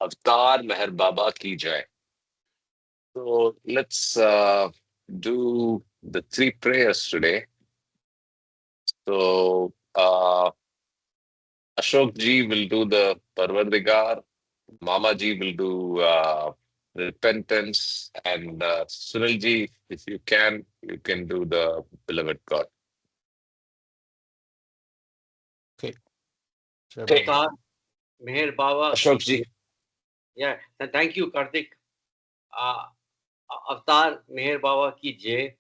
Avatar Meher Baba Ki Jai. So let's do the three prayers today. So Ashok ji will do the Parvardigar, Mama ji will do repentance, and Sunil ji, if you can do the beloved God. Okay. Okay, Avatar Meher Baba Ashok ki ji. yeah. Thank you, Karthik. Uh, Avatar Meher Baba ki Jai.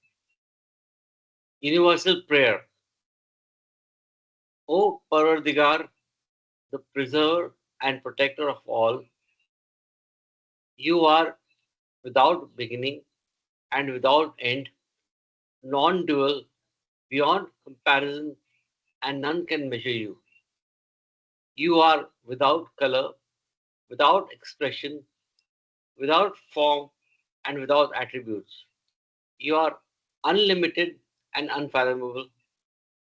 Universal prayer. O Parvardigar, the preserver and protector of all, you are without beginning and without end, non-dual, beyond comparison, and none can measure you. You are without color, without expression, without form, and without attributes. You are unlimited and unfathomable,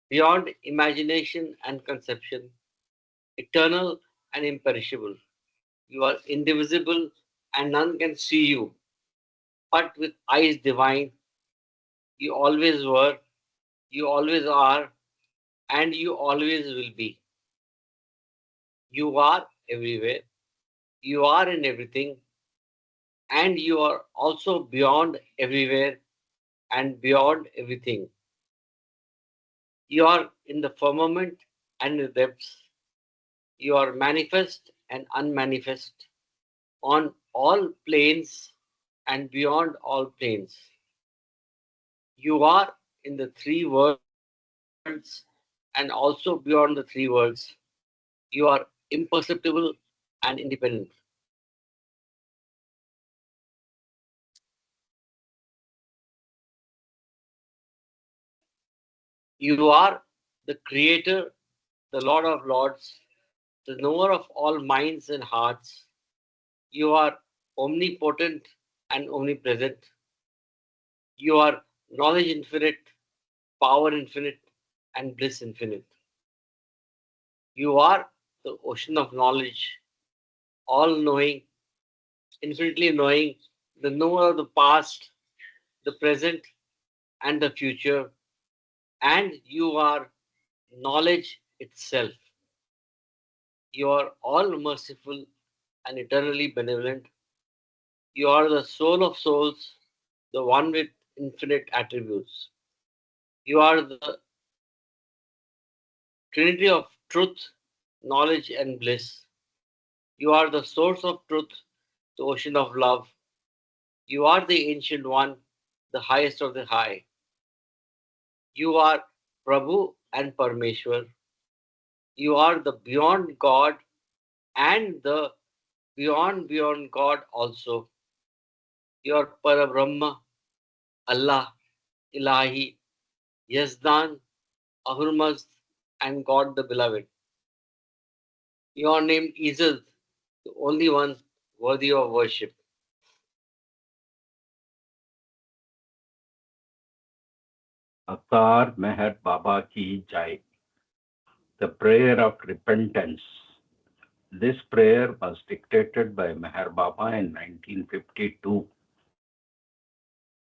beyond imagination and conception, eternal and imperishable. You are indivisible and none can see you, but with eyes divine, you always were, you always are, and you always will be. You are everywhere, you are in everything, and you are also beyond everywhere and beyond everything. You are in the firmament and in the depths. You are manifest and unmanifest on all planes and beyond all planes. You are in the three worlds and also beyond the three worlds. You are imperceptible and independent. You are the creator, the Lord of Lords, the knower of all minds and hearts. You are omnipotent and omnipresent. You are knowledge infinite, power infinite, and bliss infinite. You are the ocean of knowledge, all knowing, infinitely knowing, the knower of the past, the present, and the future. And you are knowledge itself. You are all merciful and eternally benevolent. You are the soul of souls, the one with infinite attributes. You are the trinity of truth, knowledge, and bliss. You are the source of truth, the ocean of love. You are the ancient one, the highest of the high. You are Prabhu and Parmeshwar. You are the beyond God and the beyond God also. You are Parabrahma, Allah, Ilahi, Yazdan, Ahurmazd, and God the Beloved. You are named Izzat, the only one worthy of worship. Avatar Meher Baba Ki Jai. The prayer of repentance. This prayer was dictated by Meher Baba in 1952.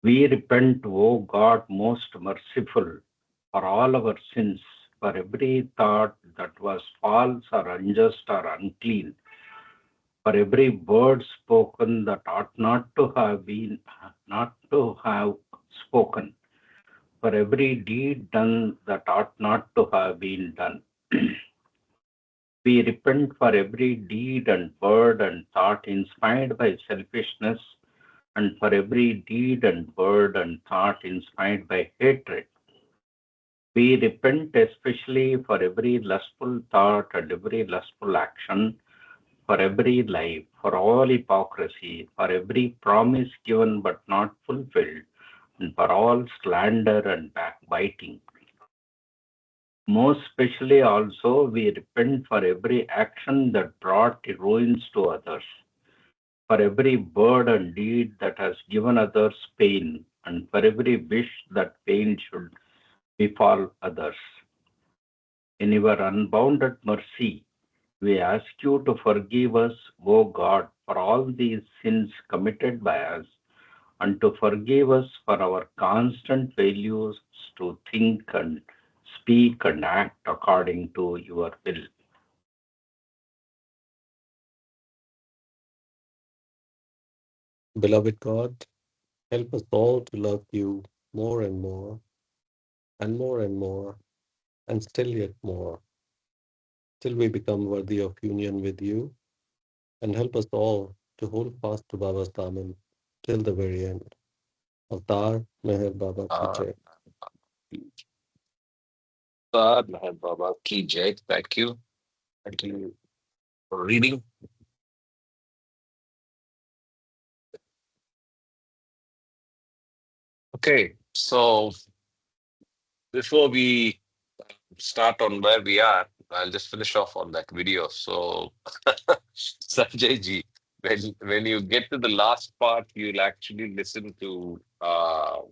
We repent, O God most merciful, for all our sins, for every thought that was false or unjust or unclean, for every word spoken that ought not to have been, not to have spoken, for every deed done that ought not to have been done. We repent for every deed and word and thought inspired by selfishness, and for every deed and word and thought inspired by hatred. We repent especially for every lustful thought and every lustful action, for every lie, for all hypocrisy, for every promise given but not fulfilled, and for all slander and backbiting. Most especially also, we repent for every action that brought ruins to others, for every word and deed that has given others pain, and for every wish that pain should befall others. In your unbounded mercy, We ask you to forgive us, O God, for all these sins committed by us, and to forgive us for our constant failures to think and speak and act according to your will. Beloved God, help us all to love you more and more, and more and more, and still yet more, till we become worthy of union with you, and help us all to hold fast to Baba's Daman till the very end. Avtar Meher Baba Ki Uh, Jai. Meher Baba Ki Jai. Thank you. Thank you for reading. Okay, so before we start on where we are, I'll just finish off on that video. So, Sanjay ji, when you get to the last part, you'll actually listen to the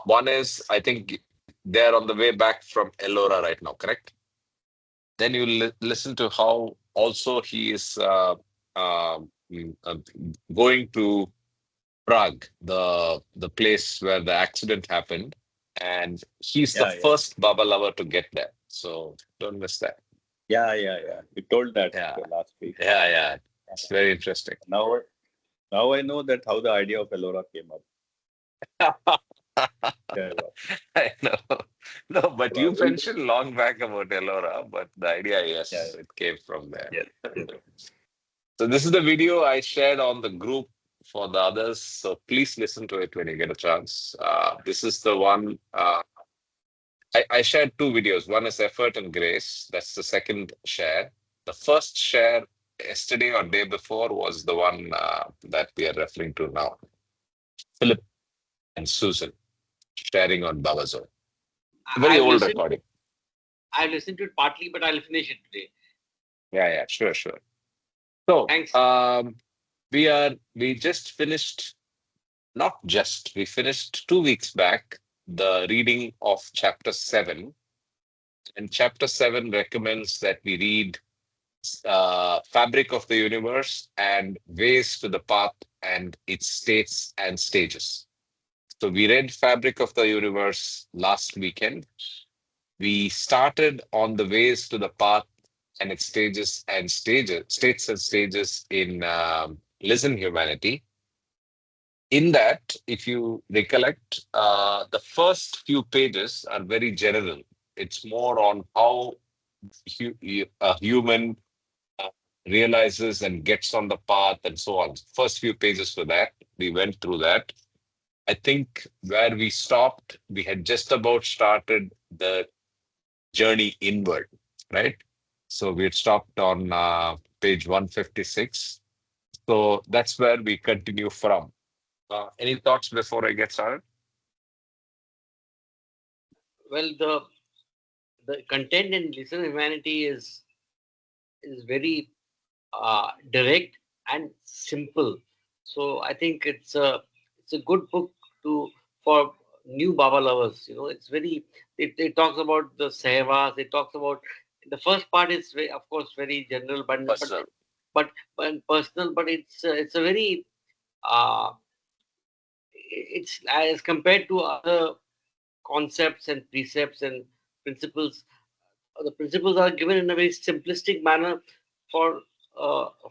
one is, I think they're on the way back from Ellora right now, correct? Then you listen to how also he is going to Prague, the place where the accident happened, and he's the Yeah, yeah, first Baba lover to get there. So don't miss that. yeah. You told that Yeah, last week. yeah. It's very interesting. Now I know that how the idea of Ellora came up. Yeah, I know. No, but you yeah. mentioned long back about Elora, but the idea, Yeah, yes, it came from there. yes, yes. So this is the video I shared on the group for the others. So please listen to it when you get a chance. This is the one I shared two videos. One is effort and grace. That's the second share. The first share yesterday or day before was the one that we are referring to now. Philip and Susan sharing on Babazo. Very I've old listened. recording. I've listened to it partly, but I'll finish it today. Yeah, sure. So Thanks. we just finished, not just, we finished 2 weeks back the reading of chapter 7. And chapter 7 recommends that we read Fabric of the Universe and Ways to the Path and its states and stages. So we read Fabric of the Universe last weekend. We started on the Ways to the Path and its states and stages in Listen Humanity. In that, if you recollect, the first few pages are very general. It's more on how a human realizes and gets on the path and so on. First few pages for that, we went through that. I think where we stopped, we had just about started the journey inward, right? So we had stopped on page 156. So that's where we continue from. Any thoughts before I get started? Well, the content in Listen Humanity is very direct and simple. So I think it's a good book to for new Baba lovers. It's very it talks about the sevas. It talks about the first part is very, of course, very general, Personal. but personal. But it's a very uh, it's as compared to other concepts and precepts and principles. The principles are given in a very simplistic manner for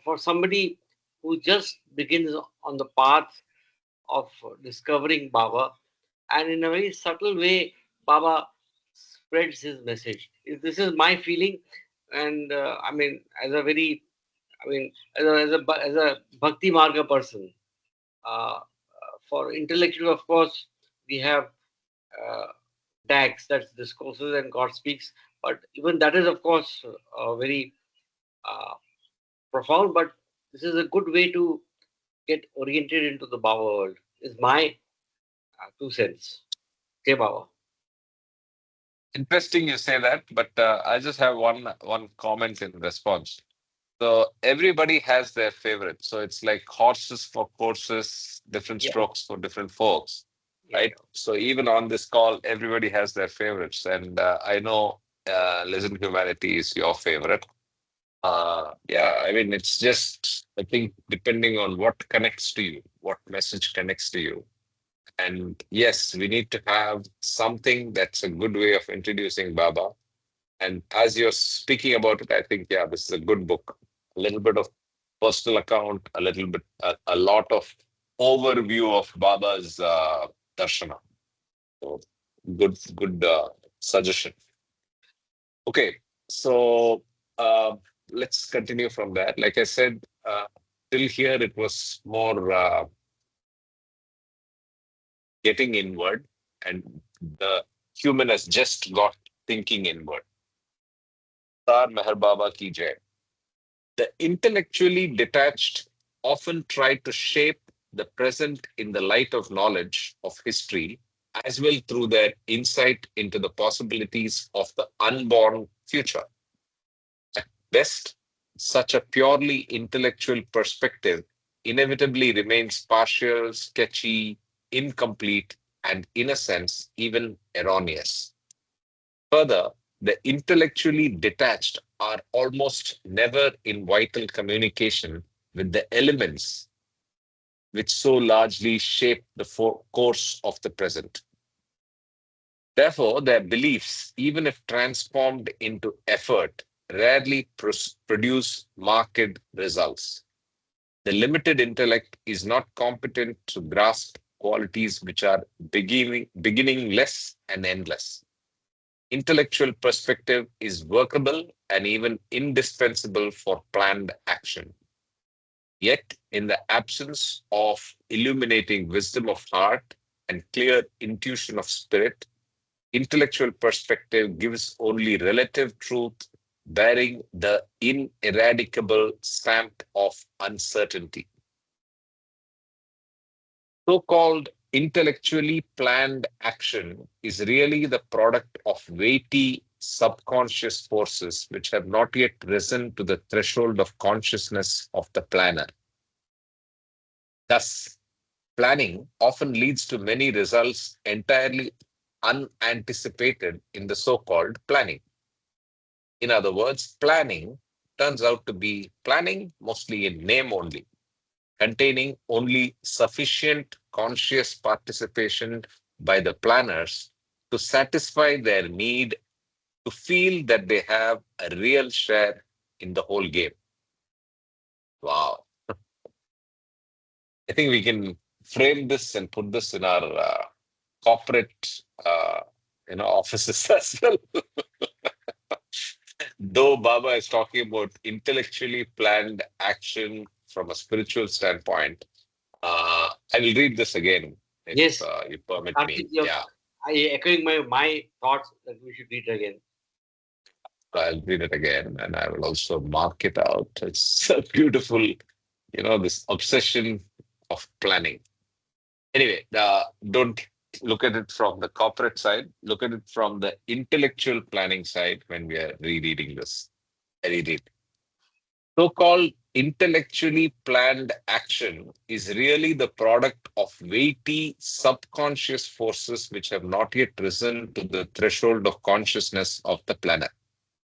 for somebody who just begins on the path of discovering Baba, and in a very subtle way, Baba spreads his message. This is my feeling, and I mean, as a bhakti marga person, for intellectual, of course, we have uh, DAX, that's discourses and God speaks. But even that is, of course, very uh, profound. But this is a good way to get oriented into the Baba world, is my 2 cents. Jai Baba. Interesting you say that, but I just have one comment in response. So everybody has their favorite. So it's like horses for courses, different Yeah, strokes for different folks, yeah, right? So even on this call, everybody has their favorites, and I know Listen Humanity is your favorite. Yeah, I mean, it's just, I think, depending on what connects to you, what message connects to you. And yes, we need to have something that's a good way of introducing Baba. And as you're speaking about it, I think, yeah, this is a good book. A little bit of personal account, a little bit, a lot of overview of Baba's darshana. So good suggestion. Okay, so let's continue from that. Like I said, till here it was more getting inward, and the human has just got thinking inward. Sar Meher Baba ki jai. The intellectually detached often try to shape the present in the light of knowledge of history, as well through their insight into the possibilities of the unborn future. At best, such a purely intellectual perspective inevitably remains partial, sketchy, incomplete, and in a sense, even erroneous. Further, the intellectually detached are almost never in vital communication with the elements which so largely shape the course of the present. Therefore, their beliefs, even if transformed into effort, rarely produce marked results. The limited intellect is not competent to grasp qualities which are beginningless and endless. Intellectual perspective is workable and even indispensable for planned action. Yet, in the absence of illuminating wisdom of heart and clear intuition of spirit, intellectual perspective gives only relative truth bearing the ineradicable stamp of uncertainty. So-called intellectually planned action is really the product of weighty subconscious forces which have not yet risen to the threshold of consciousness of the planner. Thus, planning often leads to many results entirely unanticipated in the so-called planning. In other words, planning turns out to be planning mostly in name only, containing only sufficient conscious participation by the planners to satisfy their need to feel that they have a real share in the whole game. Wow. I think we can frame this and put this in our corporate offices as well. Though Baba is talking about intellectually planned action from a spiritual standpoint, I will read this again if Yes. you permit me. Karthik, Yeah, I echoing my thoughts that we should read it again. I'll read it again and I will also mark it out. It's so beautiful, this obsession of planning. Anyway, don't look at it from the corporate side. Look at it from the intellectual planning side when we are rereading this. I read it. So-called intellectually planned action is really the product of weighty subconscious forces which have not yet risen to the threshold of consciousness of the planner.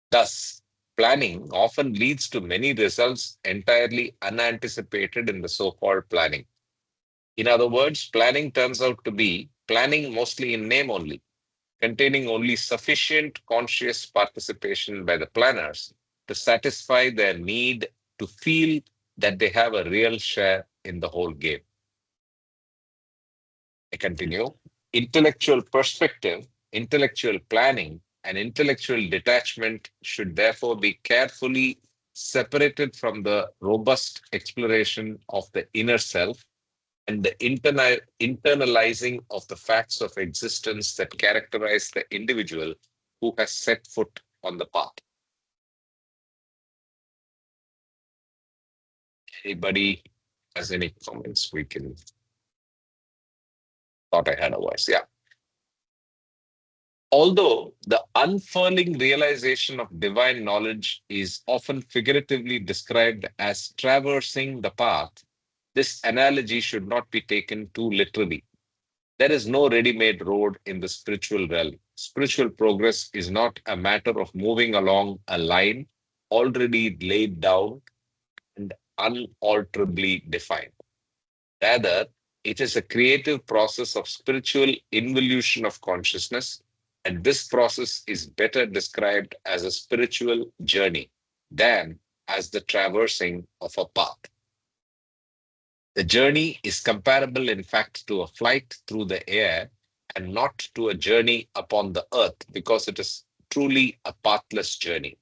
Thus, planning often leads to many results entirely unanticipated in the so-called planning. In other words, planning turns out to be planning mostly in name only, containing only sufficient conscious participation by the planners to satisfy their need to feel that they have a real share in the whole game. I continue. Intellectual perspective, intellectual planning, and intellectual detachment should therefore be carefully separated from the robust exploration of the inner self and the internalizing of the facts of existence that characterize the individual who has set foot on the path. Anybody has any comments? We can. Thought I had a voice. Yeah. Although the unfurling realization of divine knowledge is often figuratively described as traversing the path, this analogy should not be taken too literally. There is no ready-made road in the spiritual realm. spiritual progress is not a matter of moving along a line already laid down and unalterably defined. Rather, it is a creative process of spiritual involution of consciousness, and this process is better described as a spiritual journey than as the traversing of a path. The journey is comparable, in fact, to a flight through the air and not to a journey upon the earth because it is truly a pathless journey.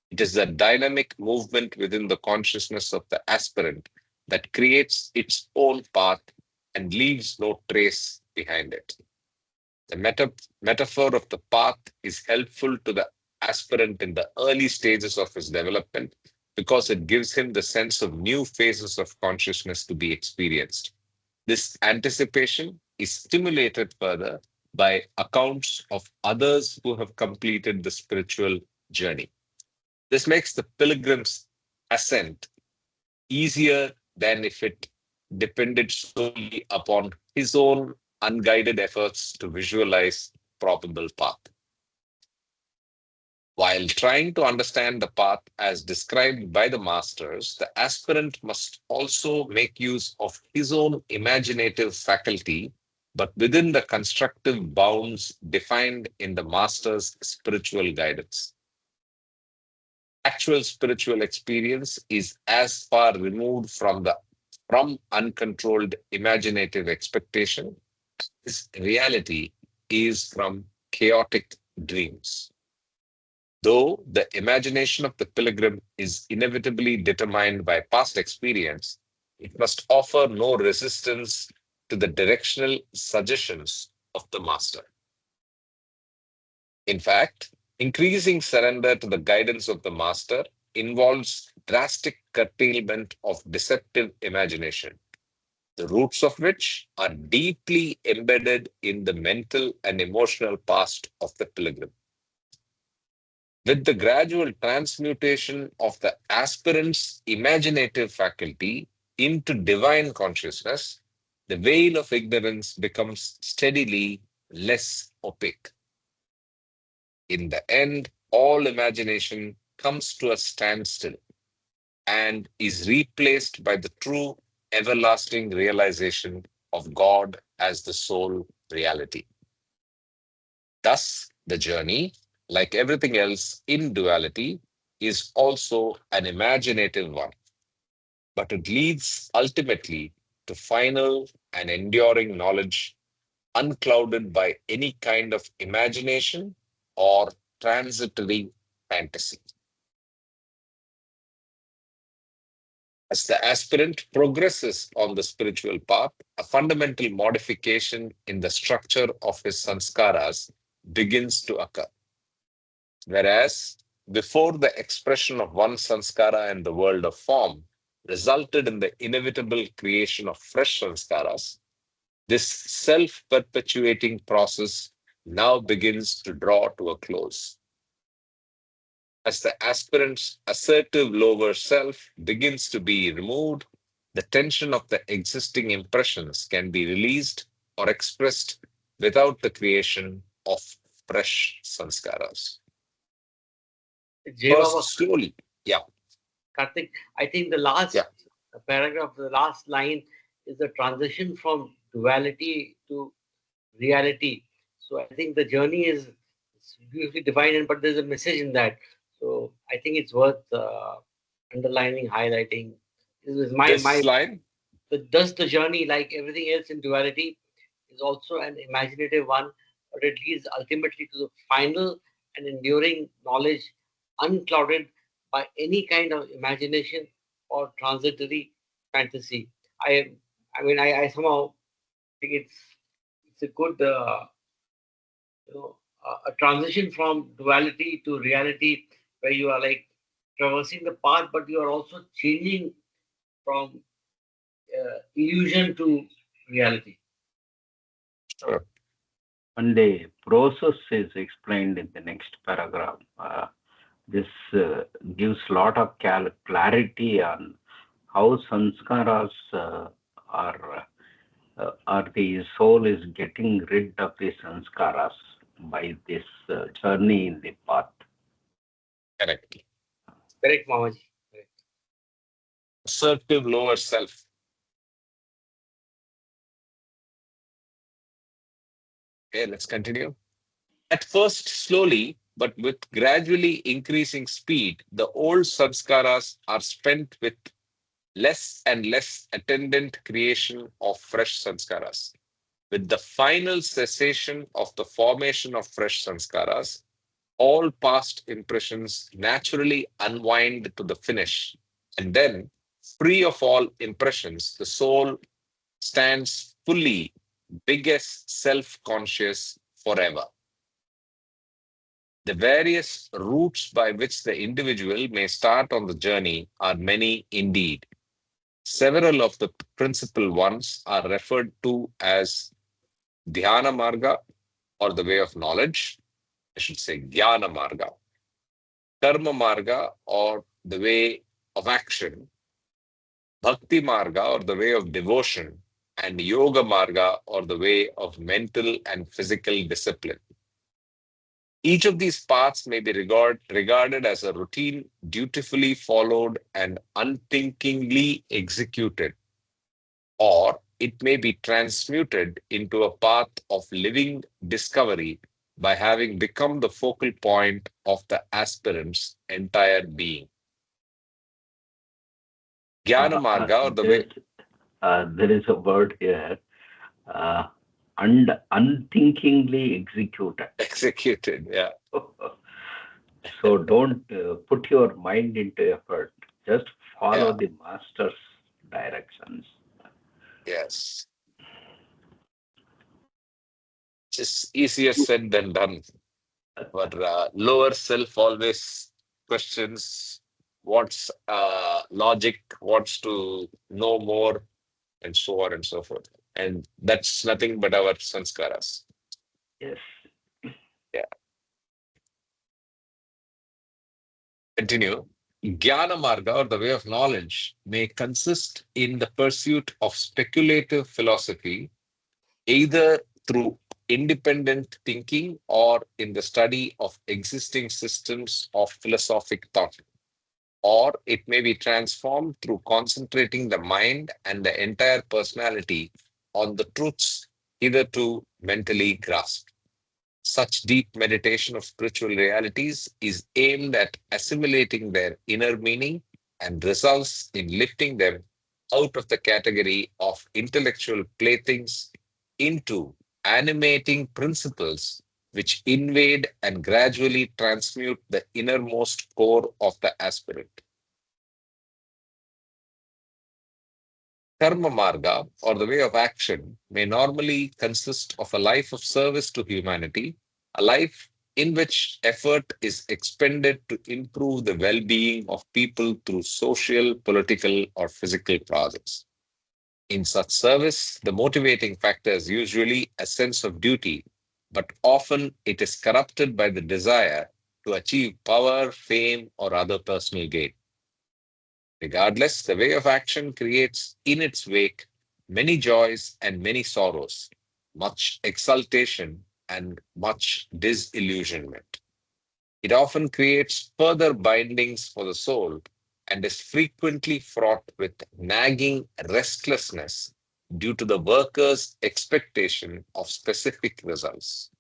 It is the dynamic movement within the consciousness of the aspirant that creates its own path and leaves no trace behind it. The metaphor of the path is helpful to the aspirant in the early stages of his development because it gives him the sense of new phases of consciousness to be experienced. This anticipation is stimulated further by accounts of others who have completed the spiritual journey. This makes the pilgrim's ascent easier than if it depended solely upon his own unguided efforts to visualize probable path. While trying to understand the path as described by the masters, the aspirant must also make use of his own imaginative faculty, but within the constructive bounds defined in the master's spiritual guidance. Actual spiritual experience is as far removed from uncontrolled imaginative expectation as reality is from chaotic dreams. Though the imagination of the pilgrim is inevitably determined by past experience, it must offer no resistance to the directional suggestions of the master. In fact, increasing surrender to the guidance of the master involves drastic curtailment of deceptive imagination, the roots of which are deeply embedded in the mental and emotional past of the pilgrim. With the gradual transmutation of the aspirant's imaginative faculty into divine consciousness, the veil of ignorance becomes steadily less opaque. In the end, all imagination comes to a standstill and is replaced by the true everlasting realization of God as the sole reality. Thus, the journey, like everything else in duality, is also an imaginative one, but it leads ultimately to final and enduring knowledge unclouded by any kind of imagination or transitory fantasy. As the aspirant progresses on the spiritual path, a fundamental modification in the structure of his sanskaras begins to occur. Whereas before the expression of one sanskara in the world of form resulted in the inevitable creation of fresh sanskaras, this self-perpetuating process now begins to draw to a close. As the aspirant's assertive lower self begins to be removed, the tension of the existing impressions can be released or expressed without the creation of fresh sanskaras. Jai Baba, First, slowly. Yeah. Karthik, I think the last paragraph, the last line is the transition from duality to reality. So I think the journey is beautifully defined, but there's a message in that. So I think it's worth underlining, highlighting. This is This line, thus the journey, like everything else in duality, is also an imaginative one, but it leads ultimately to the final and enduring knowledge, unclouded by any kind of imagination or transitory fantasy. I somehow think it's a good a transition from duality to reality, where you are like traversing the path, but you are also changing from illusion to reality. And the process is explained in the next paragraph. This gives a lot of clarity on how sanskaras are the soul is getting rid of the sanskaras. by this journey in the path. Correct. Correct, Mamaji. Correct. Assertive lower self. Okay, let's continue. At first, slowly, but with gradually increasing speed, the old sanskaras are spent with less and less attendant creation of fresh sanskaras. With the final cessation of the formation of fresh sanskaras, all past impressions naturally unwind to the finish, and then, free of all impressions, the soul stands fully, biggest self-conscious forever. The various routes by which the individual may start on the journey are many indeed. Several of the principal ones are referred to as Dhyana Marga, or the way of knowledge. I should say Jnana Marga, Karma Marga, or the way of action, Bhakti Marga, or the way of devotion, and Yoga Marga, or the way of mental and physical discipline. Each of these paths may be regarded as a routine dutifully followed and unthinkingly executed, or it may be transmuted into a path of living discovery by having become the focal point of the aspirant's entire being. Jnana Marga, or the way There is a word here, uh, and unthinkingly executed. executed, yeah. So don't put your mind into effort. Just follow Yeah. the master's directions. Yes. Just easier said than done. But lower self always questions what's logic, wants to know more, and so on and so forth. And that's nothing but our sanskaras. Yes. Yeah. Continue. Jnana Marga, or the way of knowledge, may consist in the pursuit of speculative philosophy, either through independent thinking or in the study of existing systems of philosophic thought. Or it may be transformed through concentrating the mind and the entire personality on the truths hitherto mentally grasped. Such deep meditation of spiritual realities is aimed at assimilating their inner meaning and results in lifting them out of the category of intellectual playthings into animating principles which invade and gradually transmute the innermost core of the aspirant. Karma Marga, or the way of action, may normally consist of a life of service to humanity, a life in which effort is expended to improve the well-being of people through social, political, or physical projects. In such service, the motivating factor is usually a sense of duty, but often it is corrupted by the desire to achieve power, fame, or other personal gain. Regardless, the way of action creates in its wake many joys and many sorrows, much exultation and much disillusionment. It often creates further bindings for the soul and is frequently fraught with nagging restlessness due to the worker's expectation of specific results.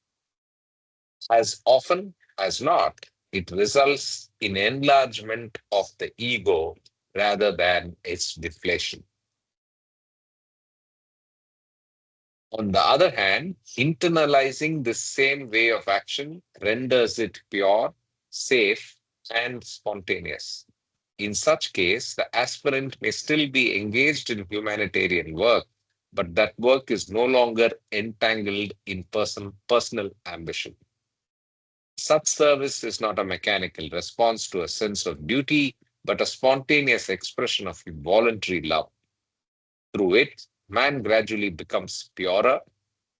As often as not, it results in enlargement of the ego rather than its deflation. On the other hand, internalizing this same way of action renders it pure, safe, and spontaneous. In such case, the aspirant may still be engaged in humanitarian work, but that work is no longer entangled in personal ambition. Such service is not a mechanical response to a sense of duty, but a spontaneous expression of voluntary love. Through it, man gradually becomes purer,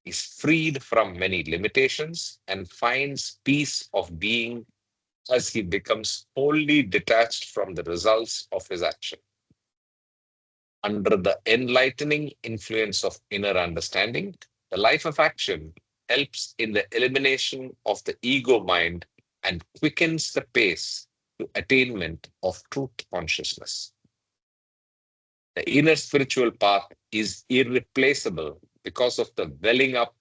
is freed from many limitations, and finds peace of being as he becomes wholly detached from the results of his action. Under the enlightening influence of inner understanding, the life of action helps in the elimination of the ego mind and quickens the pace to attainment of truth consciousness. The inner spiritual path is irreplaceable because of the welling up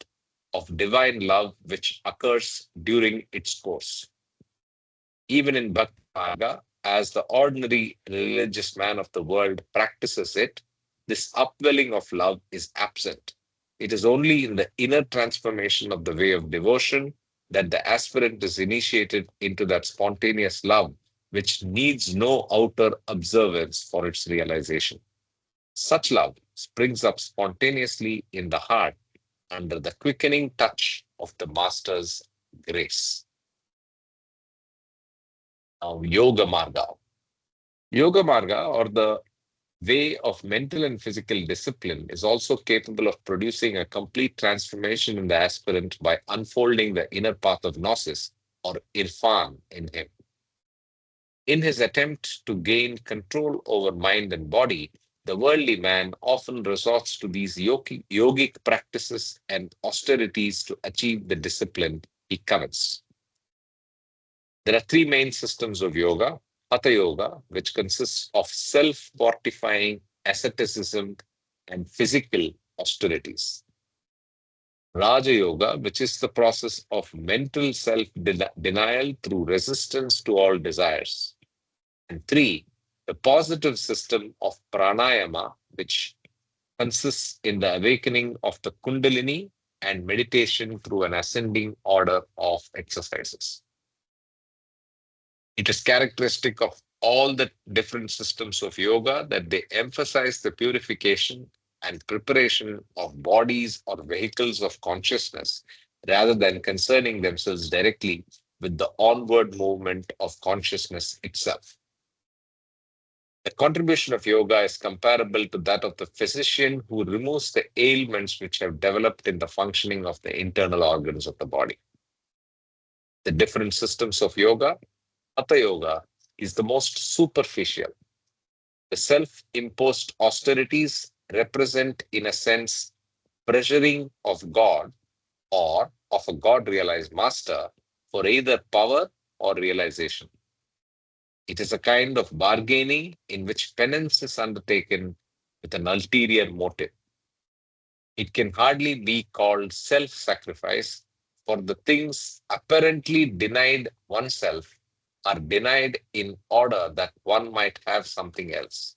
of divine love which occurs during its course. Even in Bhakti Marga, as the ordinary religious man of the world practices it, this upwelling of love is absent. It is only in the inner transformation of the way of devotion that the aspirant is initiated into that spontaneous love which needs no outer observance for its realization. Such love springs up spontaneously in the heart under the quickening touch of the Master's grace. Now, Yoga Marga. Yoga Marga, or the way of mental and physical discipline, is also capable of producing a complete transformation in the aspirant by unfolding the inner path of gnosis or irfan in him. In his attempt to gain control over mind and body, the worldly man often resorts to these yogic practices and austerities to achieve the discipline he covets. There are three main systems of yoga. Hatha Yoga, which consists of self-fortifying asceticism and physical austerities. Raja Yoga, which is the process of mental self-denial through resistance to all desires. And three, the positive system of pranayama, which consists in the awakening of the kundalini and meditation through an ascending order of exercises. It is characteristic of all the different systems of yoga that they emphasize the purification and preparation of bodies or vehicles of consciousness rather than concerning themselves directly with the onward movement of consciousness itself. The contribution of yoga is comparable to that of the physician who removes the ailments which have developed in the functioning of the internal organs of the body. The different systems of yoga, Hatha Yoga, is the most superficial. The self-imposed austerities represent, in a sense, pressuring of God or of a God-realized master for either power or realization. It is a kind of bargaining in which penance is undertaken with an ulterior motive. It can hardly be called self-sacrifice, for the things apparently denied oneself are denied in order that one might have something else.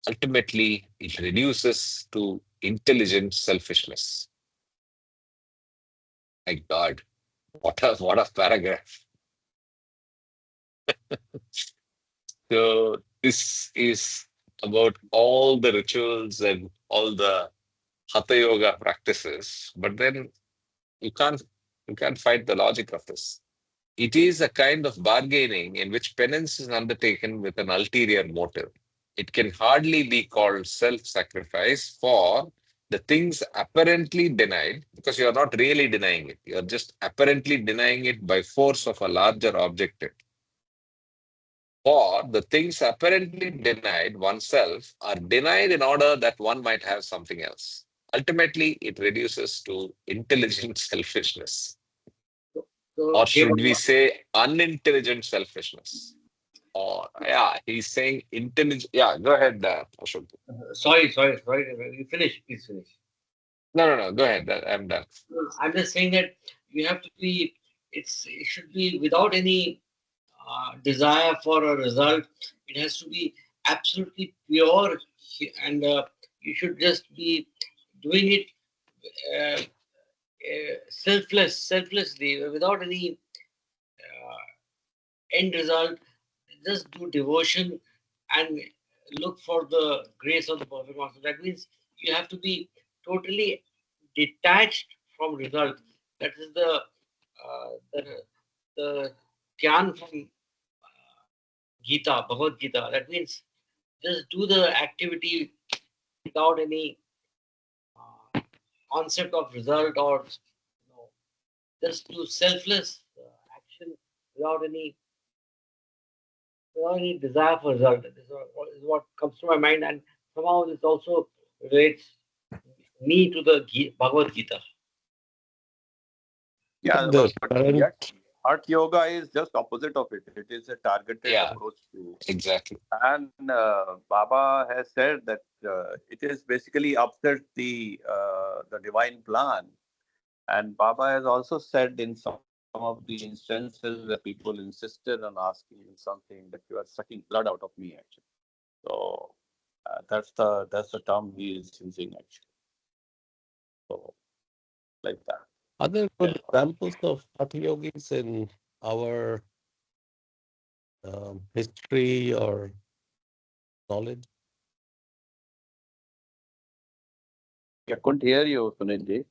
Ultimately, it reduces to intelligent selfishness. My God, what a paragraph. So this is about all the rituals and all the Hatha Yoga practices, but then you can't fight the logic of this. It is a kind of bargaining in which penance is undertaken with an ulterior motive. It can hardly be called self-sacrifice, for the things apparently denied, because you are not really denying it, you are just apparently denying it by force of a larger objective. For the things apparently denied oneself are denied in order that one might have something else. Ultimately, it reduces to intelligent selfishness. Or should we say unintelligent selfishness? Or, yeah, he's saying intelligent. Yeah, go ahead, Ashok. Sorry. You finish. Please finish. No. Go ahead. I'm done. I'm just saying that you have to be. It should be without any desire for a result. It has to be absolutely pure, and you should just be doing it selflessly, without any end result. Just do devotion and look for the grace of the perfect master. That means you have to be totally detached from result. That is the Gyan from Gita, Bhagavad Gita. That means just do the activity without any concept of result, or just do selfless action without any desire for result. This is what comes to my mind, and somehow this also relates me to the Bhagavad Gita. Yeah, The but current, yet Hatha Yoga is just opposite of it. It is a targeted Yeah, approach to, exactly. and Baba has said that it is basically upset the divine plan. And Baba has also said in some of the instances where people insisted on asking him something that you are sucking blood out of me, actually. So that's the term he is using actually. So like that. are there Yeah. good examples of Hatha yogis in our history or knowledge? I couldn't hear you, Sunil.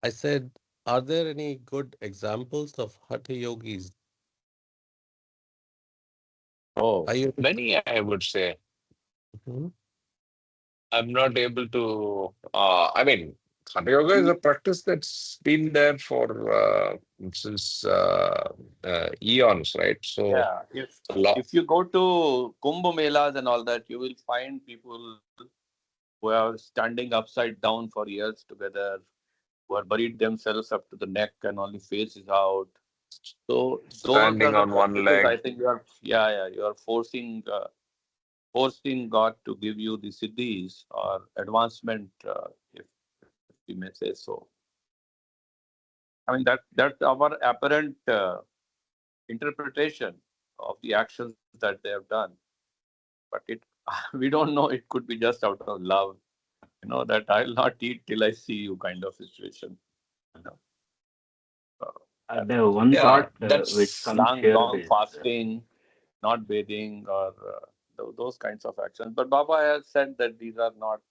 I said, are there any good examples of Hatha yogis? Oh, Are you? Many, I would say. Mhm. I'm not able to. I mean, Hatha Yoga is a practice that's been there for since eons, right? So yeah. a lot. If you go to Kumbh Melas and all that, you will find people who are standing upside down for years together, who are buried themselves up to the neck and only face is out. So those are Standing the on one practices. I leg. think you are forcing God to give you the siddhis or advancement, if we may say so. I mean that's our apparent interpretation of the actions that they have done, but it we don't know. It could be just out of love, that I'll not eat till I see you kind of situation. You know, uh, that The one Yeah, thought which that's comes long, here long is, fasting, not bathing, or those kinds of actions. But Baba has said that these are not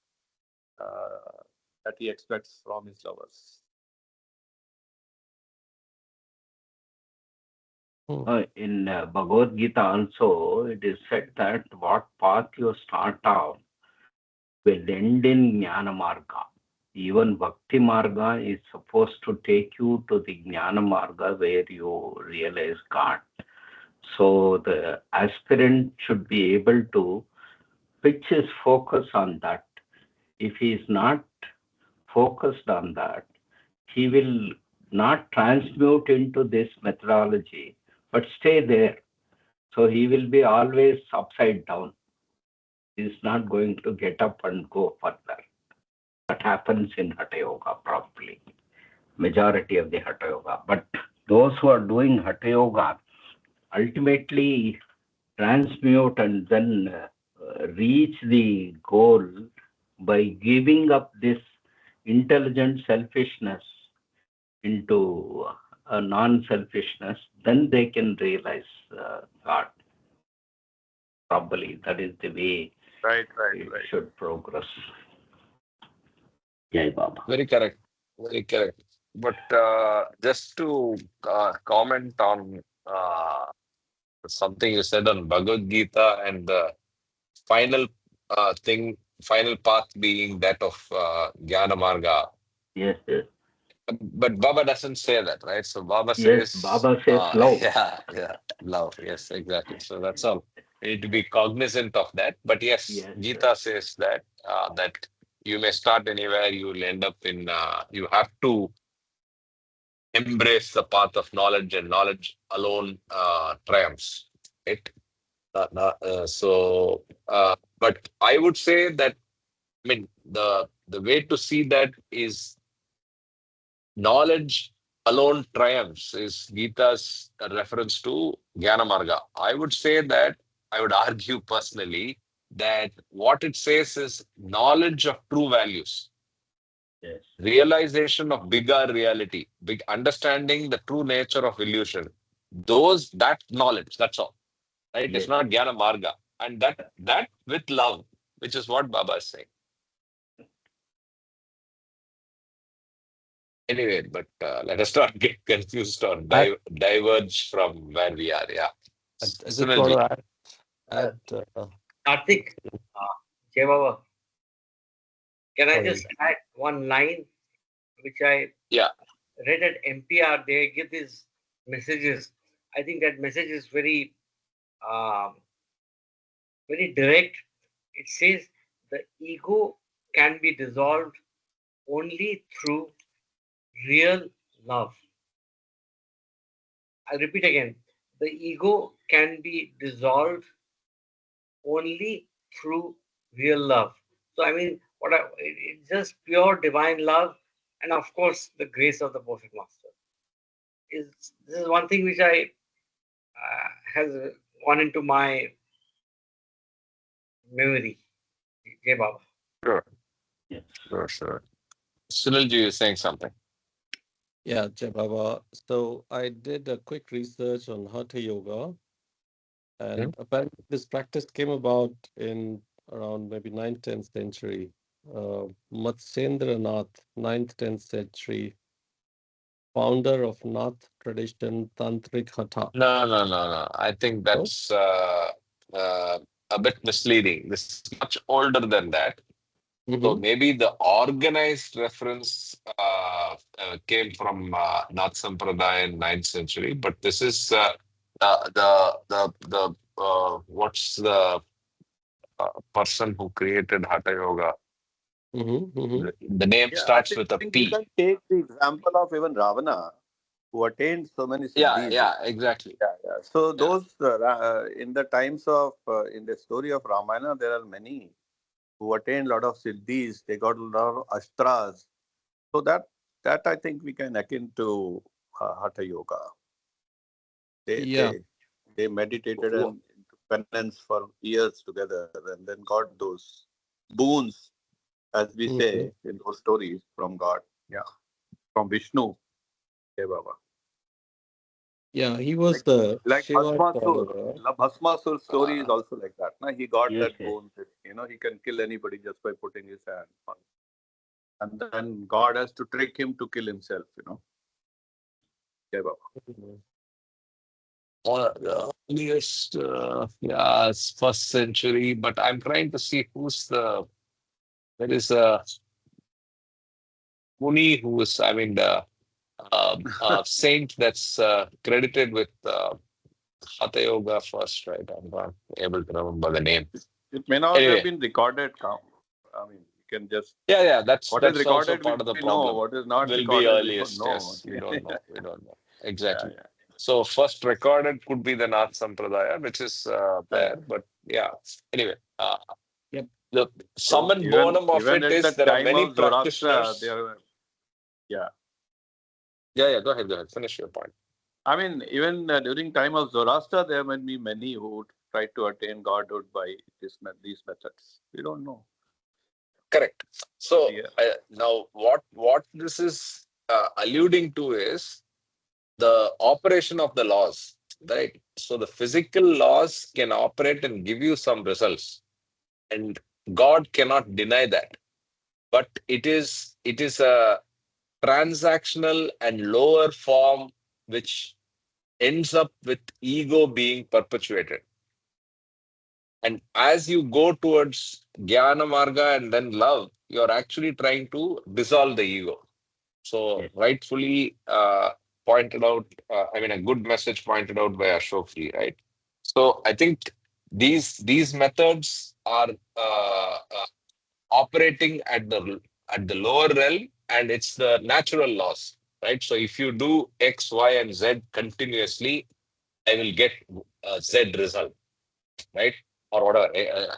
that he expects from his lovers. Hmm. in Bhagavad Gita also, it is said that what path you start off will end in Jnana Marga. Even Bhakti Marga is supposed to take you to the Jnana Marga where you realize God. So the aspirant should be able to fix his focus on that. If he is not focused on that, he will not transmute into this methodology, but stay there. So he will be always upside down. He's not going to get up and go further. That happens in Hatha Yoga probably, majority of the Hatha Yoga. But those who are doing Hatha Yoga ultimately transmute and then reach the goal by giving up this intelligent selfishness into a non-selfishness, then they can realize God. Probably that is the way Right, right, it right. should progress. Jai Baba. very correct. Very correct. But just to comment on something you said on Bhagavad Gita and the final final path being that of Jnana Marga. Yes, yes. But Baba doesn't say that, right? So Baba Yes, says, Baba says love. yeah, love. Yes, exactly. So that's all. We need to be cognizant of that. But yes, Yes, Gita says that that you may start anywhere, you will end up in. You have to embrace the path of knowledge, and knowledge alone triumphs. Right? But I would say that I mean the way to see that is knowledge alone triumphs is Gita's reference to Jnana Marga. I would say that I would argue personally that what it says is knowledge of true values, yes, realization of bigger reality, big understanding the true nature of illusion. That knowledge, that's all. Right? It's yes. not Jnana Marga. And that with love, which is what Baba is saying. Anyway, but let us not get confused or I, diverge from where we are. Yeah. I just want Sunilji. to add, Uh, add Karthik, Jai Baba, can I just sorry. add one line which I Yeah. read at MPR? They give these messages. I think that message is um, very direct. It says the ego can be dissolved only through real love. I repeat again, the ego can be dissolved only through real love. So I mean, it's just pure divine love, and of course the grace of the perfect master. This is one thing which I has gone into my memory. Jai Baba. Sure, Yes. sure. Sunilji, you're saying something. Yeah, Jai Baba. So I did a quick research on Hatha Yoga, and apparently this practice came about in around maybe 9th, 10th century. Matsyendranath, 9th, 10th century, founder of Nath tradition, Tantric Hatha. No. I think No? that's a bit misleading. This is much older than that. So Mm-hmm. maybe the organized reference came from Nath Sampradaya in 9th century, but this is what's the person who created Hatha Yoga? Mm-hmm. Mm-hmm. The name Yeah, I starts with a think you P. can take the example of even Ravana, who attained so many siddhis. Yeah, exactly. Yeah. So Yeah. those in the times of in the story of Ramayana, there are many who attained a lot of siddhis. They got a lot of astras. So that I think we can akin to Hatha Yoga. They Yeah. they they meditated Wh- and into penance for years together, and then got those boons, as we Mm-hmm. say in those stories, from God. Yeah, from Vishnu. Hey Baba. Yeah, he was Like the like Shiva Bhasmasur. follower. Bhasmasur's story is uh, also like that. Na? He got Yes, that yes. boon. He can kill anybody just by putting his hand on. And then God has to trick him to kill himself. Hey Baba. Mhm. the earliest, yeah, it's first century, but I'm trying to see there is a Muni who is, I mean, the saint that's credited with Hatha Yoga first, right? I'm not able to remember the name. It may not have Anyway, been recorded. I mean, you can just yeah, what is that's also recorded part of the we know. problem. What is not Will be recorded we don't earliest, know. yes. Yeah, We don't know. yeah. Exactly. So first recorded could be the Nath Sampradaya, which is there, Correct. but yeah. Anyway, Yep. the So summum bonum of even it at the is there are time many of Zoroaster, practitioners. there were yeah. Yeah, go ahead. Finish your point. I mean, even during time of Zoroaster, there might be many who would try to attain godhood by these methods. We don't know. Correct. So Yeah. now what this is alluding to is the operation of the laws, right? So the physical laws can operate and give you some results, and God cannot deny that. But it is a transactional and lower form which ends up with ego being perpetuated. And as you go towards jnana marga and then love, you're actually trying to dissolve the ego. So Yes. rightfully pointed out, I mean, a good message pointed out by Ashokji, right? So I think these methods are operating at the lower realm, and it's the natural laws, right? So if you do X, Y, and Z continuously, I will get a Z result, right? Or whatever.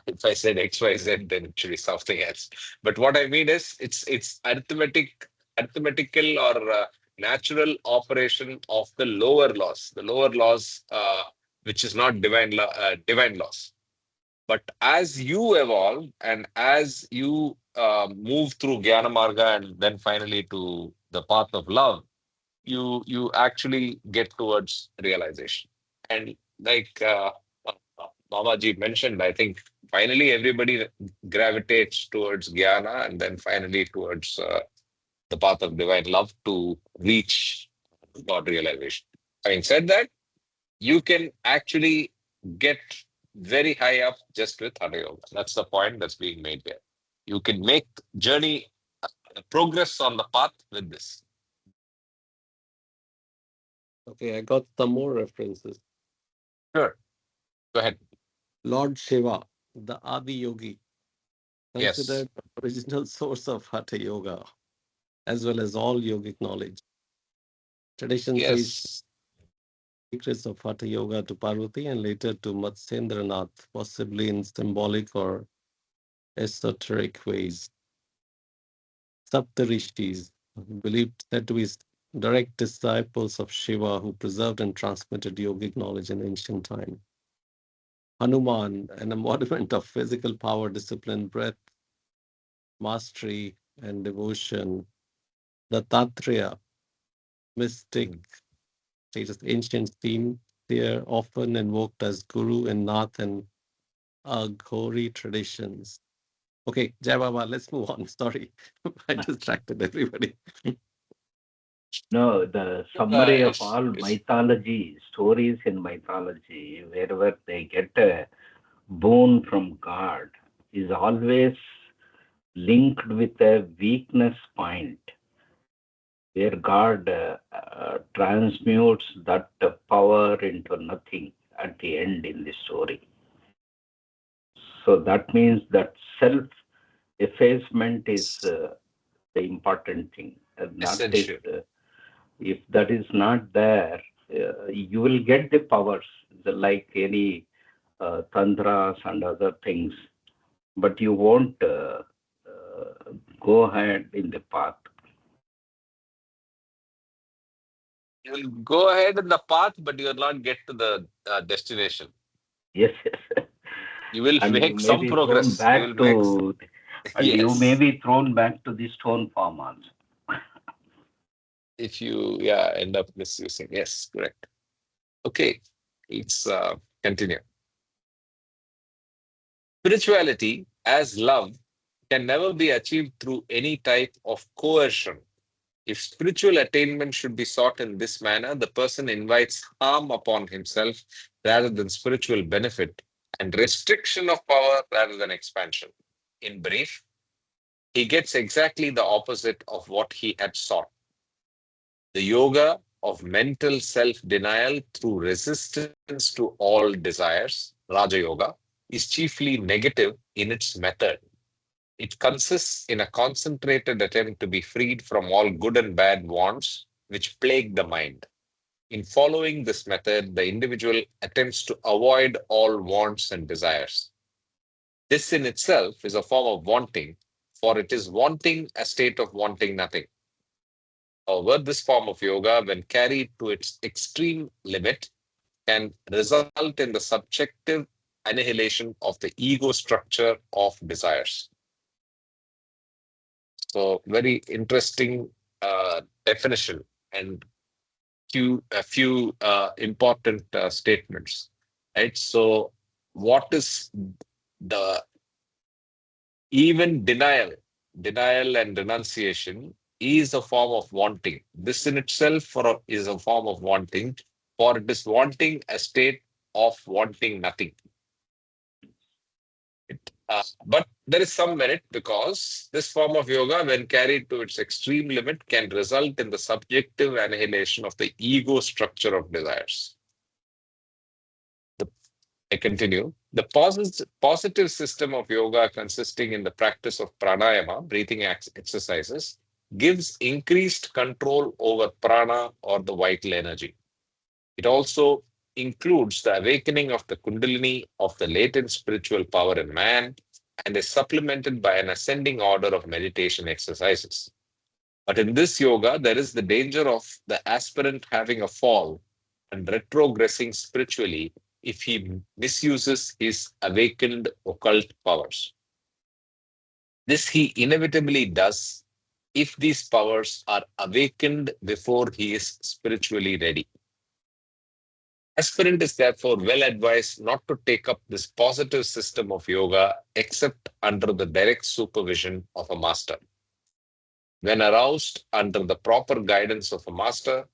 If I said X, Y, Z, then it should be something else. But what I mean is, it's arithmetical or natural operation of the lower laws, which is not divine laws. But as you evolve and as you move through Jnana Marga and then finally to the path of love, you actually get towards realization. And like Mamaji mentioned, I think finally everybody gravitates towards Jnana and then finally towards the path of divine love to reach God realization. Having said that, you can actually get very high up just with Hatha Yoga. That's the point that's being made here. You can make journey progress on the path with this. Okay, I got some more references. Sure. Go ahead. Lord Shiva, the Adi Yogi, Yes. considered the original source of Hatha Yoga, as well as all yogic knowledge. Tradition says Yes. secrets of Hatha Yoga to Parvati and later to Matsyendranath, possibly in symbolic or esoteric ways. Saptarishis, believed said to be direct disciples of Shiva who preserved and transmitted yogic knowledge in ancient time. Hanuman, an embodiment of physical power, discipline, breath, mastery, and devotion. Dattatreya, mystic status, ancient theme here, often invoked as Guru in Nath and Aghori traditions. Okay, Jai Baba, let's move on. Sorry, I distracted everybody. No, the summary of Yes, all yes. mythology, stories in mythology, wherever they get a boon from God, is always linked with a weakness point where God transmutes that power into nothing at the end in the story. So that means that self effacement is the important thing. That is, Essential. if that is not there, you will get the powers like any tantras and other things, but you won't go ahead in the path. You will go ahead in the path, but you will not get to the destination. Yes, yes. You will And you make may some be thrown progress. You will back make, to, and you may yes. be thrown back to the stone form also. If you, end up misusing. Yes, correct. Okay, let's continue. Spirituality as love can never be achieved through any type of coercion. If spiritual attainment should be sought in this manner, the person invites harm upon himself rather than spiritual benefit and restriction of power rather than expansion. In brief, he gets exactly the opposite of what he had sought. The yoga of mental self-denial through resistance to all desires, Raja Yoga, is chiefly negative in its method. It consists in a concentrated attempt to be freed from all good and bad wants which plague the mind. In following this method, the individual attempts to avoid all wants and desires. This in itself is a form of wanting, for it is wanting a state of wanting nothing. However, this form of yoga, when carried to its extreme limit, can result in the subjective annihilation of the ego structure of desires. So, very interesting definition and a few important statements. Right. So, what is the even denial and renunciation is a form of wanting. This in itself is a form of wanting, for it is wanting a state of wanting nothing. But there is some merit because this form of yoga, when carried to its extreme limit, can result in the subjective annihilation of the ego structure of desires. I continue. The positive system of yoga, consisting in the practice of pranayama, breathing exercises, gives increased control over prana or the vital energy. It also includes the awakening of the kundalini of the latent spiritual power in man and is supplemented by an ascending order of meditation exercises. But in this yoga, there is the danger of the aspirant having a fall and retrogressing spiritually if he misuses his awakened occult powers. This he inevitably does if these powers are awakened before he is spiritually ready. Aspirant is therefore well advised not to take up this positive system of yoga except under the direct supervision of a master. When aroused under the proper guidance of a master,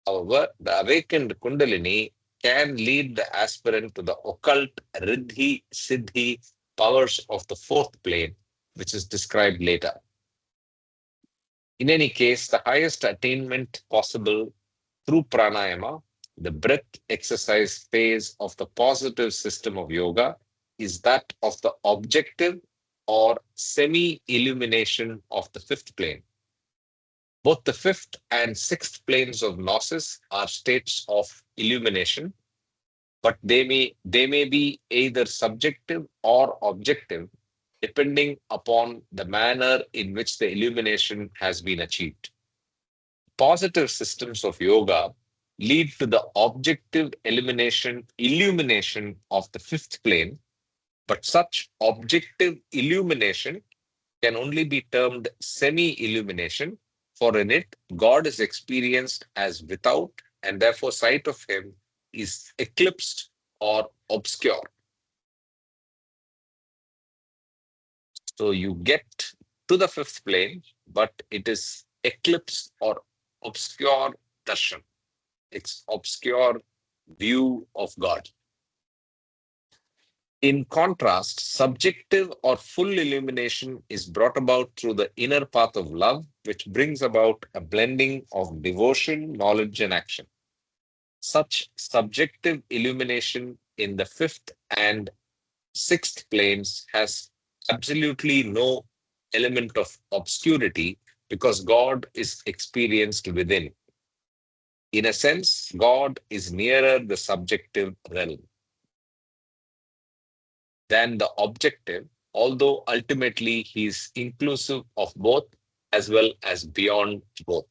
however, the awakened Kundalini can lead the aspirant to the occult Riddhi Siddhi powers of the fourth plane, which is described later. In any case, the highest attainment possible through pranayama, the breath exercise phase of the positive system of yoga, is that of the objective or semi-illumination of the fifth plane. Both the fifth and sixth planes of gnosis are states of illumination, but they may be either subjective or objective, depending upon the manner in which the illumination has been achieved. Positive systems of yoga lead to the objective illumination of the fifth plane, but such objective illumination can only be termed semi-illumination, for in it, God is experienced as without, and therefore sight of him is eclipsed or obscure. So you get to the fifth plane, but it is eclipsed or obscure darshan. It's obscure view of God. In contrast, subjective or full illumination is brought about through the inner path of love, which brings about a blending of devotion, knowledge, and action. Such subjective illumination in the fifth and sixth planes has absolutely no element of obscurity because God is experienced within. In a sense, God is nearer the subjective realm than the objective, although ultimately he is inclusive of both as well as beyond both.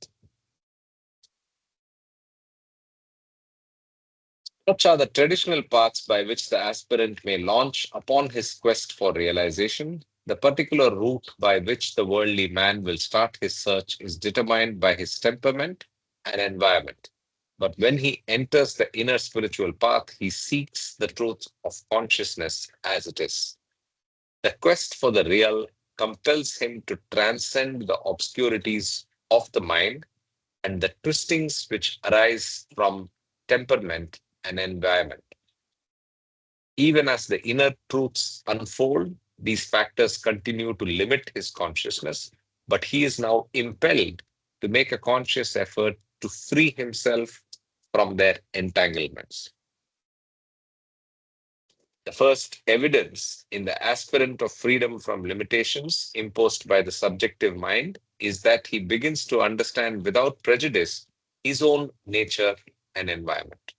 Such are the traditional paths by which the aspirant may launch upon his quest for realization. The particular route by which the worldly man will start his search is determined by his temperament and environment. But when he enters the inner spiritual path, he seeks the truth of consciousness as it is. The quest for the real compels him to transcend the obscurities of the mind and the twistings which arise from temperament and environment. Even as the inner truths unfold, these factors continue to limit his consciousness, but he is now impelled to make a conscious effort to free himself from their entanglements. The first evidence in the aspirant of freedom from limitations imposed by the subjective mind is that he begins to understand without prejudice his own nature and environment.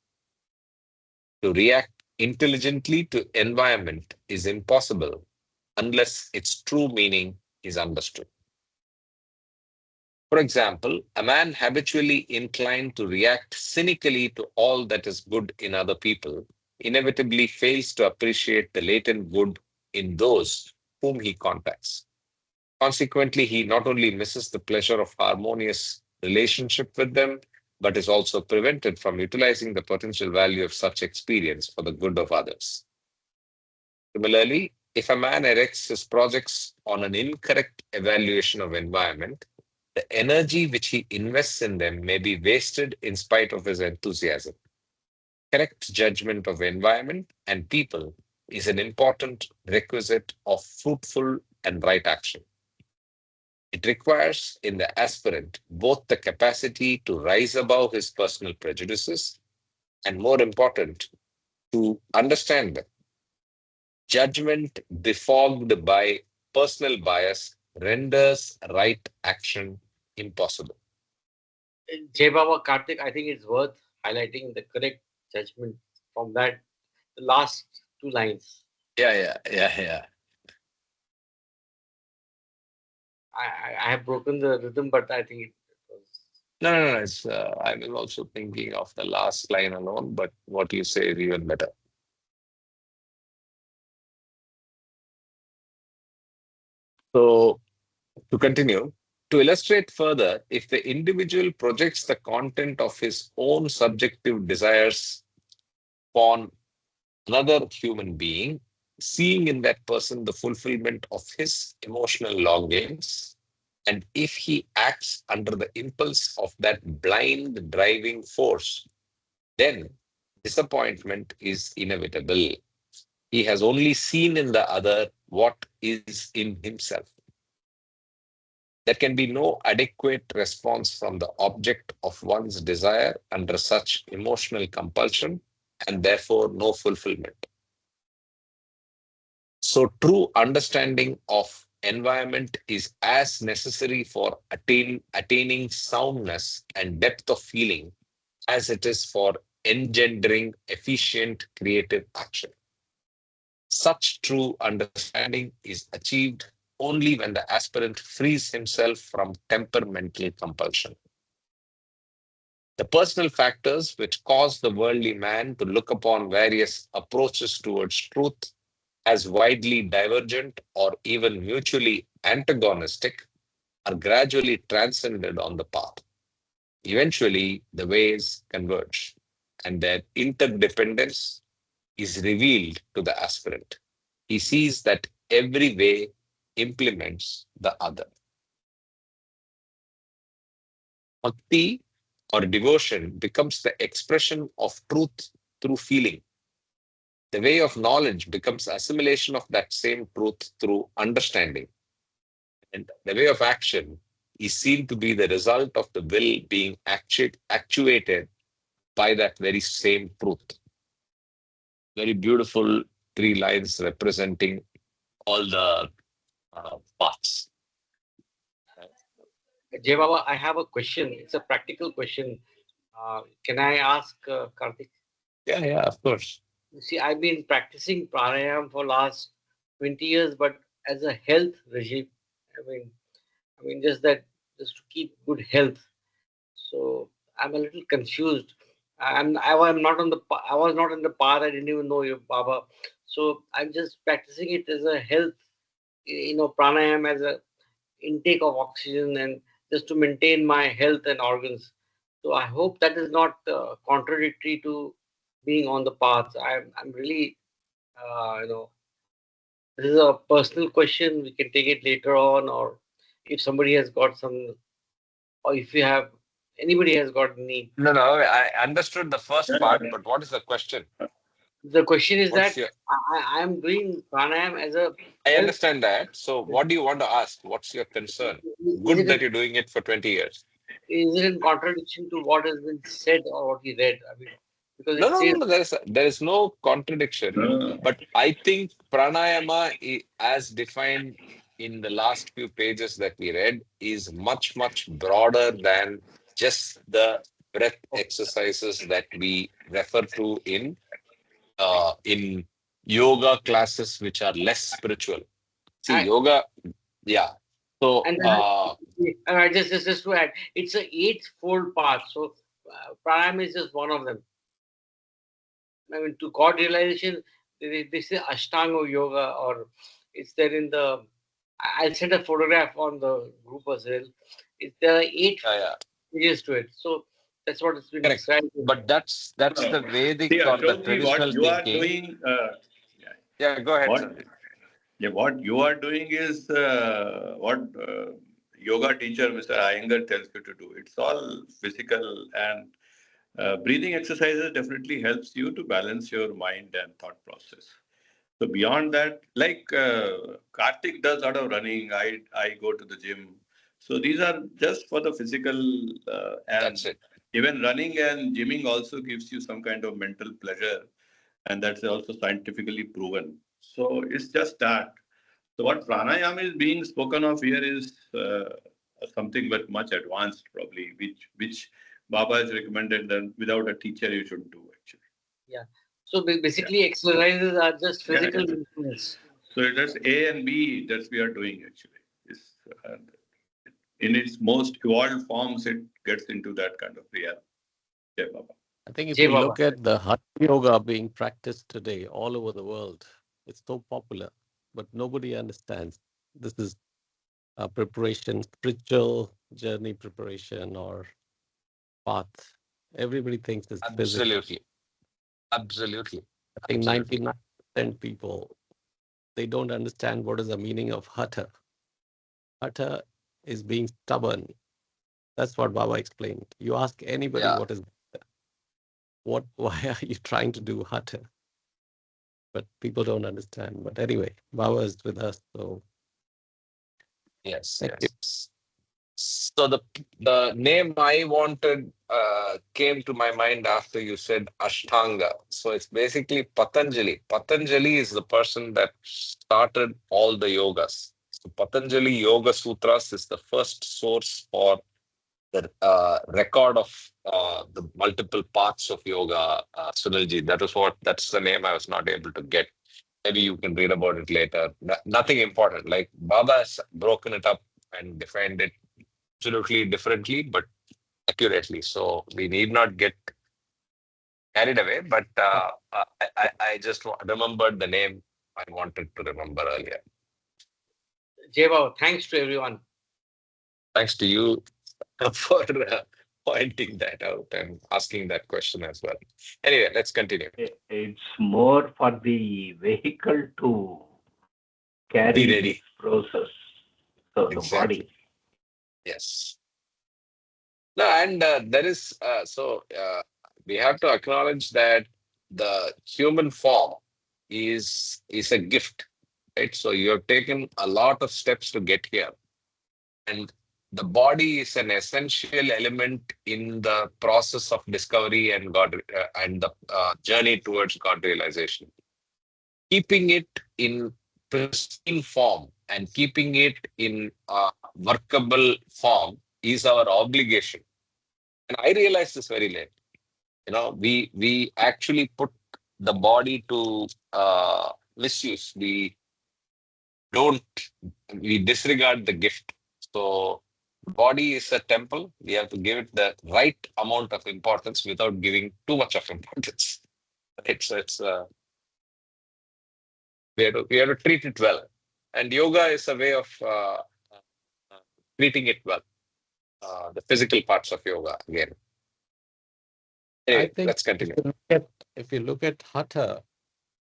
To react intelligently to environment is impossible unless its true meaning is understood. For example, a man habitually inclined to react cynically to all that is good in other people inevitably fails to appreciate the latent good in those whom he contacts. Consequently, he not only misses the pleasure of harmonious relationship with them, but is also prevented from utilizing the potential value of such experience for the good of others. Similarly, if a man erects his projects on an incorrect evaluation of environment, the energy which he invests in them may be wasted in spite of his enthusiasm. Correct judgment of environment and people is an important requisite of fruitful and right action. It requires in the aspirant both the capacity to rise above his personal prejudices and, more important, to understand them. Judgment befogged by personal bias renders right action impossible. Jai Baba Karthik, I think it's worth highlighting the correct judgment from that, the last two lines. Yeah. I have broken the rhythm, but I think it was. No. It's, I was also thinking of the last line alone, but what you say is even better. So, to continue, to illustrate further, if the individual projects the content of his own subjective desires upon another human being, seeing in that person the fulfillment of his emotional longings, and if he acts under the impulse of that blind driving force, then disappointment is inevitable. He has only seen in the other what is in himself. There can be no adequate response from the object of one's desire under such emotional compulsion, and therefore no fulfillment. So, true understanding of environment is as necessary for attaining soundness and depth of feeling as it is for engendering efficient creative action. Such true understanding is achieved only when the aspirant frees himself from temperamental compulsion. The personal factors which cause the worldly man to look upon various approaches towards truth as widely divergent or even mutually antagonistic are gradually transcended on the path. Eventually, the ways converge, and their interdependence is revealed to the aspirant. He sees that every way implements the other. Bhakti or devotion becomes the expression of truth through feeling. The way of knowledge becomes assimilation of that same truth through understanding. And the way of action is seen to be the result of the will being actuated by that very same truth. Very beautiful three lines representing all the parts. Jay Baba, I have a question. It's a practical question. Can I ask Karthik? Yeah, of course. You see, I've been practicing pranayama for last 20 years, but as a health regime. Just that, just to keep good health. So I'm a little confused. I was not on the I was not in the path. I didn't even know you, Baba. So I'm just practicing it as a health, pranayama as a intake of oxygen and just to maintain my health and organs. So I hope that is not contradictory to being on the path. I'm really, this is a personal question. We can take it later on, or if somebody has got some, or if you have anybody has got any. No, I understood the first part, but what is the question? The question is What's that your? I am doing pranayam as a I health. understand that. So, what do you want to ask? What's your concern? Is Good it that you're doing it for 20 years. is it in contradiction to what has been said or what we read? Because No, it no, says no, no. There is no contradiction. But I think pranayama, as defined in the last few pages that we read, is much, much broader than just the breath exercises that we refer to in yoga classes, which are less spiritual. See, I, yoga, yeah. So, and just to add, it's a eightfold path. So pranayama is just one of them. To God realization, they say Ashtanga yoga, or it's there in the. I'll send a photograph on the group as well. There are 8 yeah, stages to it. So that's what it's been correct. described. But that's the See, Vedic or the Ashokji, what traditional you are thinking. doing, yeah, Yeah, go ahead, what Sandeep. yeah, what you are doing is what yoga teacher Mr. Iyengar tells you to do. It's all physical, and breathing exercises definitely helps you to balance your mind and thought process. So beyond that, like Karthik does a lot of running, I go to the gym. So these are just for the physical, That's and it. even running and gymming also gives you some kind of mental pleasure, and that's also scientifically proven. So it's just that. So what pranayama is being spoken of here is something but much advanced, probably, which Baba has recommended that without a teacher you should do actually. Yeah. So Yeah. basically, exercises are just Yeah, physical yeah. movements. So that's A and B that we are doing actually. Is in its most evolved forms, it gets into that kind of realm. Yeah, Baba. I think if Jay you Baba. look at the Hatha yoga being practiced today all over the world, it's so popular, but nobody understands. This is a preparation, spiritual journey preparation or path. Everybody thinks it's physical. Absolutely. Absolutely. I think Absolutely. 99% people, they don't understand what is the meaning of Hatha. Hatha is being stubborn. That's what Baba explained. You ask anybody Yeah. what is why are you trying to do Hatha? But people don't understand. But anyway, Baba is with us, so Yes. thank you. Yes. So the name I wanted came to my mind after you said Ashtanga. So it's basically Patanjali. Patanjali is the person that started all the yogas. Patanjali Yoga Sutras is the first source for the record of the multiple parts of yoga, Sunilji. That's the name I was not able to get. Maybe you can read about it later. Nothing important. Like Baba has broken it up and defined it absolutely differently, but accurately. So we need not get carried away. But I just remembered the name I wanted to remember earlier. Jai Baba, thanks to everyone. Thanks to you for pointing that out and asking that question as well. Anyway, let's continue. It's more for the vehicle to Be carry ready. this process. So the Exactly. body. Yes. No, and there is we have to acknowledge that the human form is a gift, right? So you have taken a lot of steps to get here, and the body is an essential element in the process of discovery and God and the journey towards God realization. Keeping it in pristine form and keeping it in workable form is our obligation. And I realized this very late. We actually put the body to misuse. Don't we disregard the gift. So body is a temple. We have to give it the right amount of importance without giving too much of importance. It's we have to treat it well. And yoga is a way of treating it well. The physical parts of yoga again. Anyway, I think let's continue. if you look at Hatha,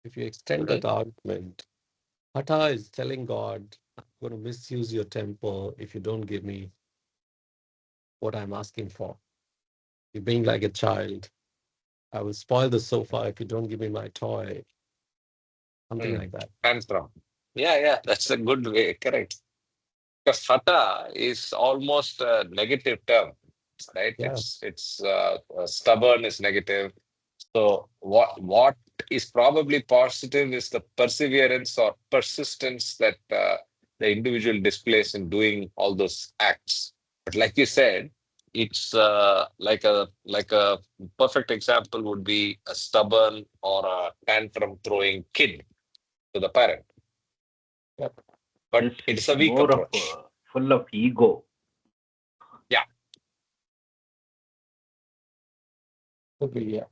if you extend Mhm. that argument, Hatha is telling God, I'm going to misuse your temple if you don't give me what I'm asking for. You're being like a child. I will spoil the sofa if you don't give me my toy. Something like that. Hands down. Yeah, that's a good way. Correct. Because hatha is almost a negative term, right? Yeah. It's stubborn is negative. So what is probably positive is the perseverance or persistence that the individual displays in doing all those acts. But like you said, it's like a perfect example would be a stubborn or a tantrum throwing kid to the parent. Yep. But This it's is a weak more of approach. full of ego. Yeah. Okay, yeah.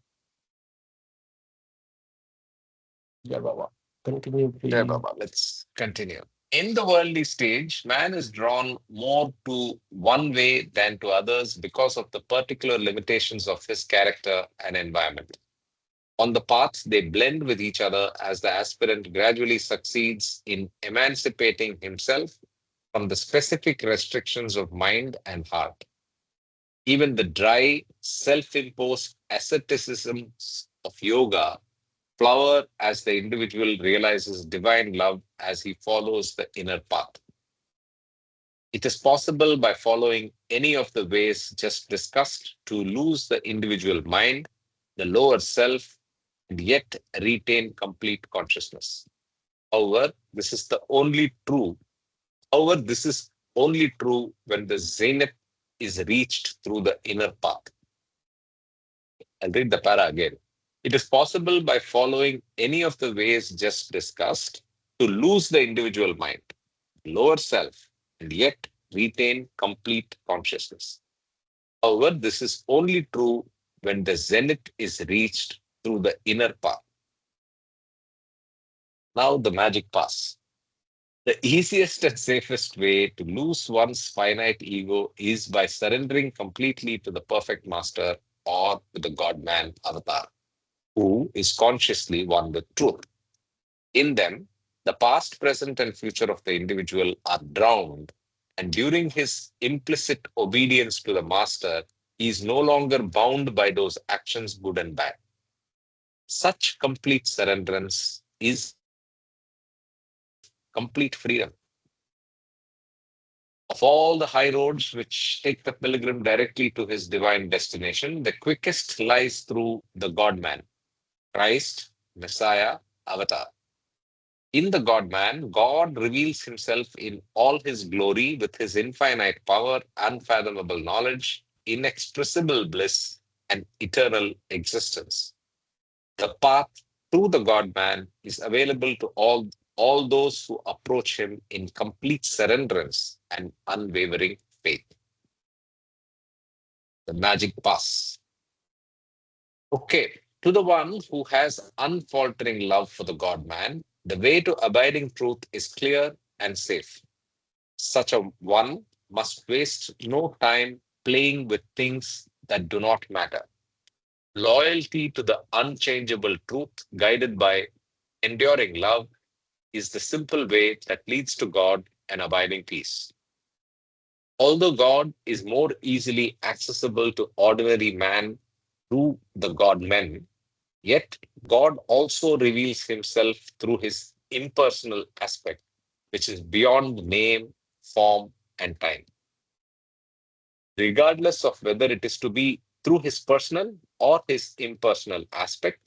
Yeah, Baba. Continue, Yeah, please. Baba. Let's continue. In the worldly stage, man is drawn more to one way than to others because of the particular limitations of his character and environment. On the path, they blend with each other as the aspirant gradually succeeds in emancipating himself from the specific restrictions of mind and heart. Even the dry, self imposed asceticism of yoga flower as the individual realizes divine love as he follows the inner path. It is possible by following any of the ways just discussed to lose the individual mind, the lower self, and yet retain complete consciousness. However, this is only true. However, this is only true when the zenith is reached through the inner path. I'll read the para again. It is possible by following any of the ways just discussed to lose the individual mind, lower self, and yet retain complete consciousness. However, this is only true when the zenith is reached through the inner path. Now, the magic pass. The easiest and safest way to lose one's finite ego is by surrendering completely to the perfect master or to the God man avatar, who is consciously one with truth. In them, the past, present, and future of the individual are drowned, and during his implicit obedience to the master, he is no longer bound by those actions, good and bad. Such complete surrenderance is complete freedom. Of all the high roads which take the pilgrim directly to his divine destination, the quickest lies through the God man, Christ, Messiah, Avatar. In the God-man, God reveals himself in all his glory with his infinite power, unfathomable knowledge, inexpressible bliss, and eternal existence. The path to the God-man is available to all those who approach him in complete surrenderance and unwavering faith. The magic pass. Okay, to the one who has unfaltering love for the God-man, the way to abiding truth is clear and safe. Such a one must waste no time playing with things that do not matter. Loyalty to the unchangeable truth, guided by enduring love, is the simple way that leads to God and abiding peace. Although God is more easily accessible to ordinary man through the God men, yet God also reveals himself through his impersonal aspect, which is beyond name, form, and time. Regardless of whether it is to be through his personal or his impersonal aspect,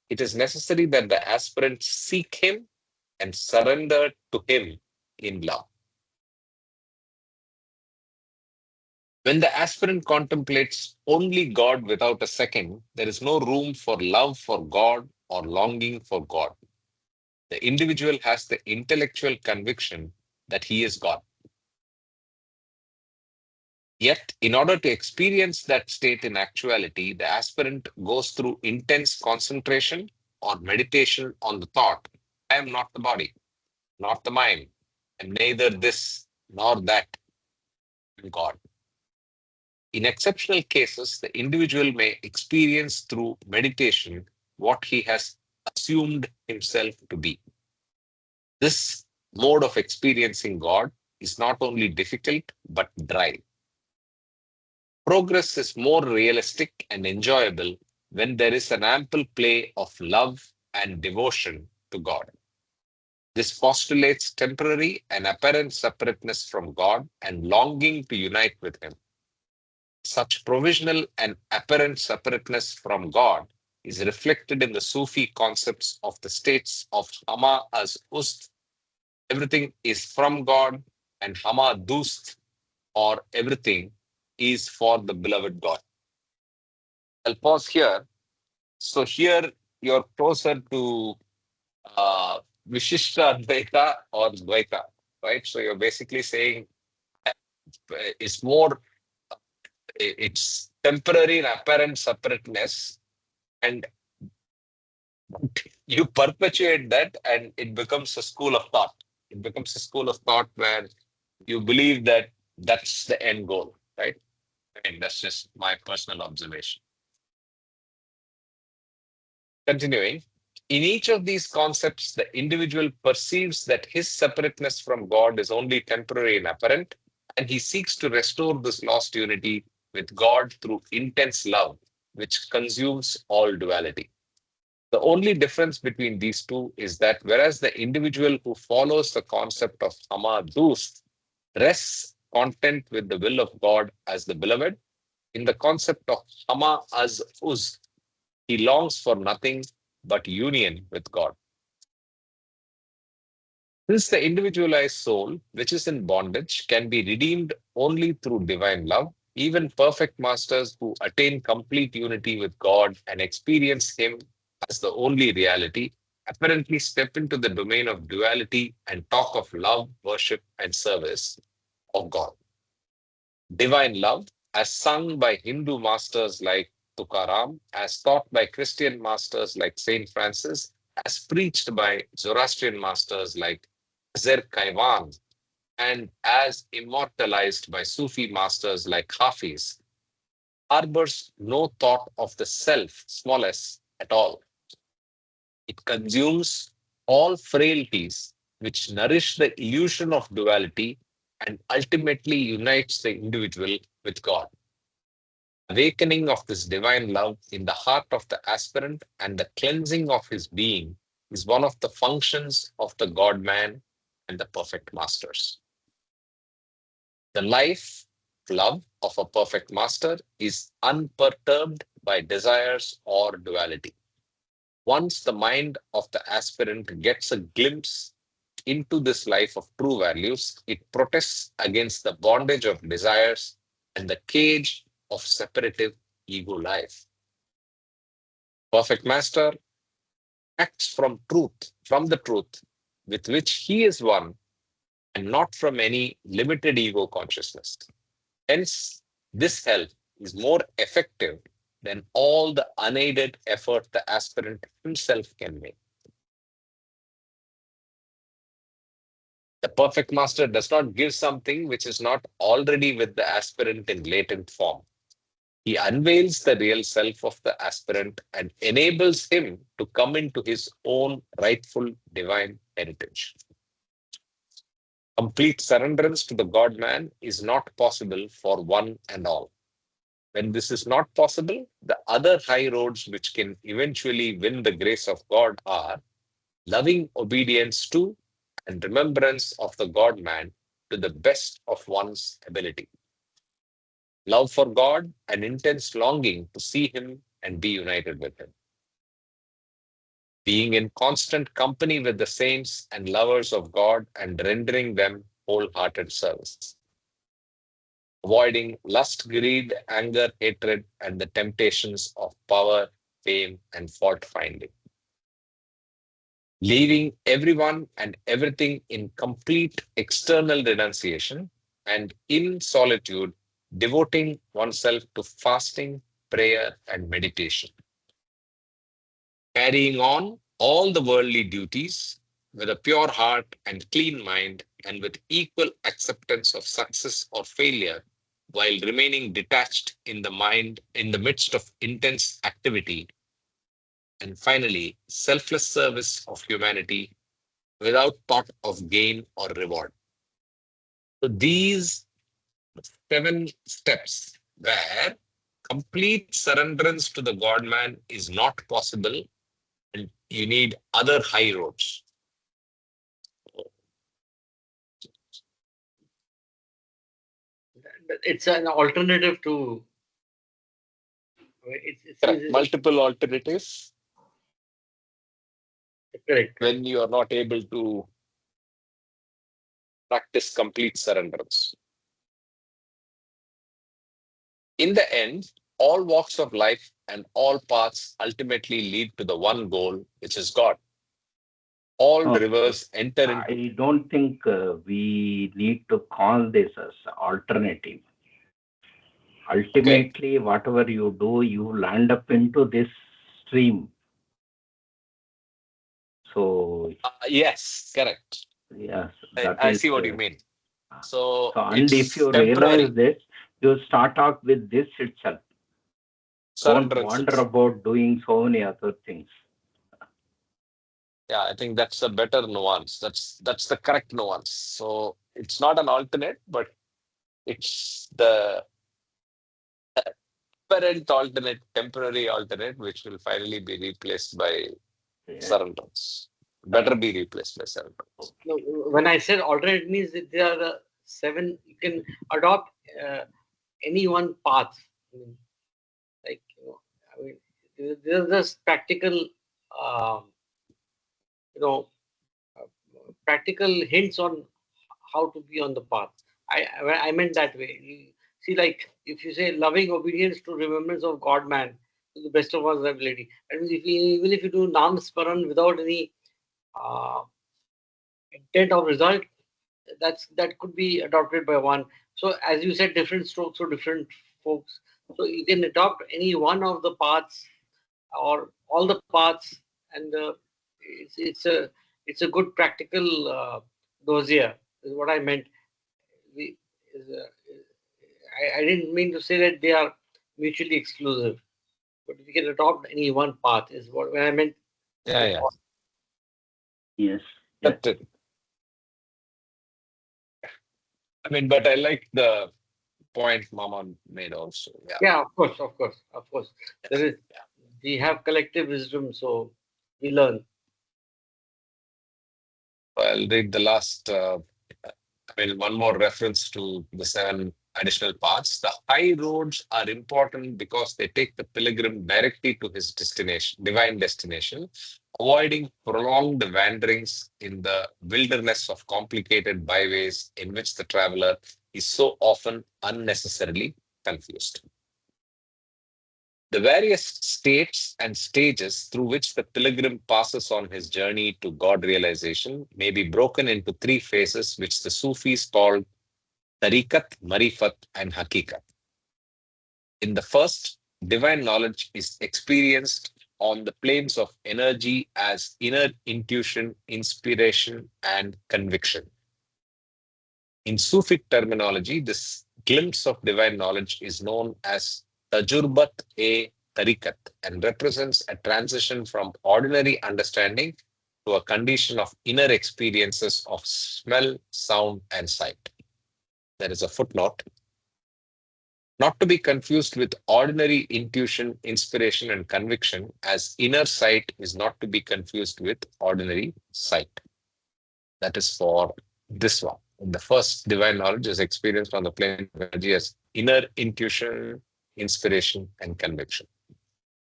it is necessary that the aspirant seek him and surrender to him in love. When the aspirant contemplates only God without a second, there is no room for love for God or longing for God. The individual has the intellectual conviction that he is God. Yet, in order to experience that state in actuality, the aspirant goes through intense concentration or meditation on the thought, I am not the body, not the mind, and neither this nor that, God. In exceptional cases, the individual may experience through meditation what he has assumed himself to be. This mode of experiencing God is not only difficult but dry. Progress is more realistic and enjoyable when there is an ample play of love and devotion to God. This postulates temporary and apparent separateness from God and longing to unite with Him. Such provisional and apparent separateness from God is reflected in the Sufi concepts of the states of Hama as Ust, everything is from God, and Hama Dust, or everything is for the beloved God. I'll pause here. So here you're closer to Vishishta Advaita or Dvaita, right? So you're basically saying it's more, it's temporary and apparent separateness, and you perpetuate that, and it becomes a school of thought. It becomes a school of thought where you believe that that's the end goal, right? I mean, that's just my personal observation. Continuing, in each of these concepts, the individual perceives that his separateness from God is only temporary and apparent, and he seeks to restore this lost unity with God through intense love, which consumes all duality. The only difference between these two is that whereas the individual who follows the concept of Hamadust rests content with the will of God as the beloved, in the concept of Hama as Uz, he longs for nothing but union with God. Since the individualized soul, which is in bondage, can be redeemed only through divine love, even perfect masters who attain complete unity with God and experience Him as the only reality apparently step into the domain of duality and talk of love, worship, and service of God. Divine love, as sung by Hindu masters like Tukaram, as taught by Christian masters like Saint Francis, as preached by Zoroastrian masters like Zer Kaiwan, and as immortalized by Sufi masters like Hafiz, harbors no thought of the self, small s, at all. It consumes all frailties which nourish the illusion of duality and ultimately unites the individual with God. Awakening of this divine love in the heart of the aspirant and the cleansing of his being is one of the functions of the God-man and the perfect masters. The life, love of a perfect master is unperturbed by desires or duality. Once the mind of the aspirant gets a glimpse into this life of true values, it protests against the bondage of desires and the cage of separative ego life. Perfect master acts from the truth with which he is one, and not from any limited ego consciousness. Hence, this help is more effective than all the unaided effort the aspirant himself can make. The perfect master does not give something which is not already with the aspirant in latent form. He unveils the real self of the aspirant and enables him to come into his own rightful divine heritage. Complete surrenderance to the God-man is not possible for one and all. When this is not possible, the other high roads which can eventually win the grace of God are loving obedience to and remembrance of the God-man to the best of one's ability. Love for God and intense longing to see him and be united with him. Being in constant company with the saints and lovers of God and rendering them wholehearted service. Avoiding lust, greed, anger, hatred, and the temptations of power, fame, and fault finding. Leaving everyone and everything in complete external renunciation, and in solitude, devoting oneself to fasting, prayer, and meditation. Carrying on all the worldly duties with a pure heart and clean mind, and with equal acceptance of success or failure, while remaining detached in the mind in the midst of intense activity. And finally, selfless service of humanity without thought of gain or reward. So these 7 steps where complete surrenderance to the God-man is not possible, and you need other high roads. It's an alternative to. It's Multiple alternatives. correct. When you are not able to practice complete surrenderance. In the end, all walks of life and all paths ultimately lead to the one goal, which is God. All rivers enter into. I don't think we need to call this as alternative. Ultimately, whatever you do, you land up into this stream. So yes, correct. yes, I see what you mean. So and if you temporary. realize this, you start off with this itself. Don't wonder about doing so many other things. Yeah, I think that's a better nuance. That's the correct nuance. So it's not an alternate, but it's the apparent alternate, temporary alternate, which will finally be replaced by surrenderance. Better be replaced by surrenderance. No, when I said alternate, means that there are 7. You can adopt any one path. Like I mean, there's this practical, practical hints on how to be on the path. I meant that way. You see, like if you say loving obedience to remembrance of God man to the best of one's ability, and even if you do Nam Sparan without any uh, intent of result, that could be adopted by one. So as you said, different strokes for different folks. So you can adopt any one of the paths or all the paths, and it's a good practical dossier. Is what I meant. We, is, I didn't mean to say that they are mutually exclusive, but we can adopt any one path. Is what when I meant. Yeah. Yes. That's it. I mean, but I like the point Mama made also. Yeah, of course. There is. We have collective wisdom, so we learn. I'll read the last, one more reference to the 7 additional paths. The high roads are important because they take the pilgrim directly to his destination, divine destination, avoiding prolonged wanderings in the wilderness of complicated byways in which the traveler is so often unnecessarily confused. The various states and stages through which the pilgrim passes on his journey to God realization may be broken into three phases, which the Sufis call tariqat, marifat, and hakikat. In the first, divine knowledge is experienced on the planes of energy as inner intuition, inspiration, and conviction. In Sufi terminology, this glimpse of divine knowledge is known as tajurbat-e tariqat and represents a transition from ordinary understanding to a condition of inner experiences of smell, sound, and sight. There is a footnote. Not to be confused with ordinary intuition, inspiration, and conviction, as inner sight is not to be confused with ordinary sight. That is for this one. The first divine knowledge is experienced on the plane of energy as inner intuition, inspiration, and conviction.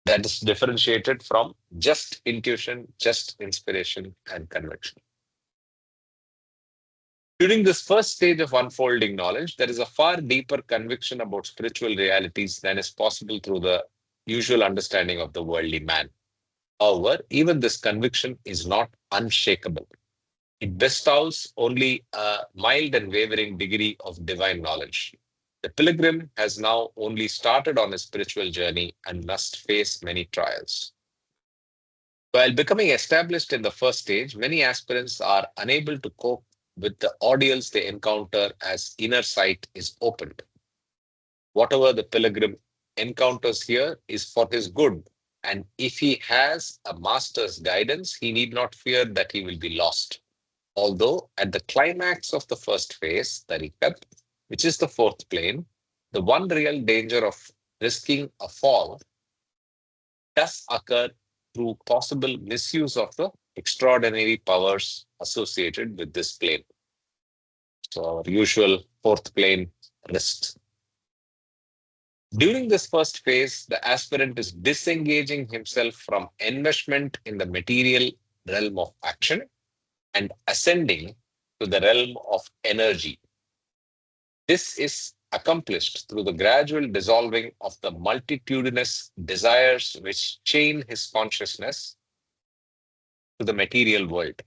That is differentiated from just intuition, just inspiration, and conviction. During this first stage of unfolding knowledge, there is a far deeper conviction about spiritual realities than is possible through the usual understanding of the worldly man. However, even this conviction is not unshakable. It bestows only a mild and wavering degree of divine knowledge. The pilgrim has now only started on his spiritual journey and must face many trials. While becoming established in the first stage, many aspirants are unable to cope with the ordeals they encounter as inner sight is opened. Whatever the pilgrim encounters here is for his good, and if he has a master's guidance, he need not fear that he will be lost. Although at the climax of the first phase, the rikat, which is the fourth plane, the one real danger of risking a fall does occur through possible misuse of the extraordinary powers associated with this plane. So our usual fourth plane risks. During this first phase, the aspirant is disengaging himself from enmeshment in the material realm of action and ascending to the realm of energy. This is accomplished through the gradual dissolving of the multitudinous desires which chain his consciousness to the material world.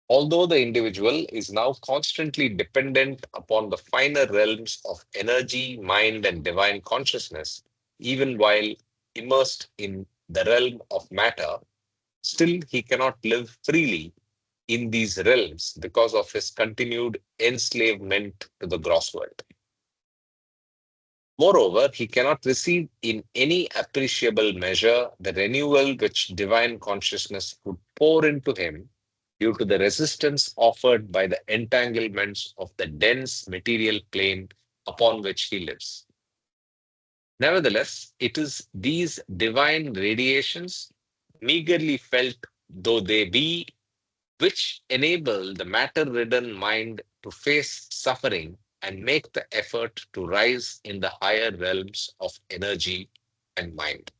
Although the individual is now constantly dependent upon the finer realms of energy, mind, and divine consciousness, even while immersed in the realm of matter, still he cannot live freely in these realms because of his continued enslavement to the gross world. Moreover, he cannot receive in any appreciable measure the renewal which divine consciousness would pour into him due to the resistance offered by the entanglements of the dense material plane upon which he lives. Nevertheless, it is these divine radiations, meagerly felt though they be, which enable the matter-ridden mind to face suffering and make the effort to rise in the higher realms of energy and mind.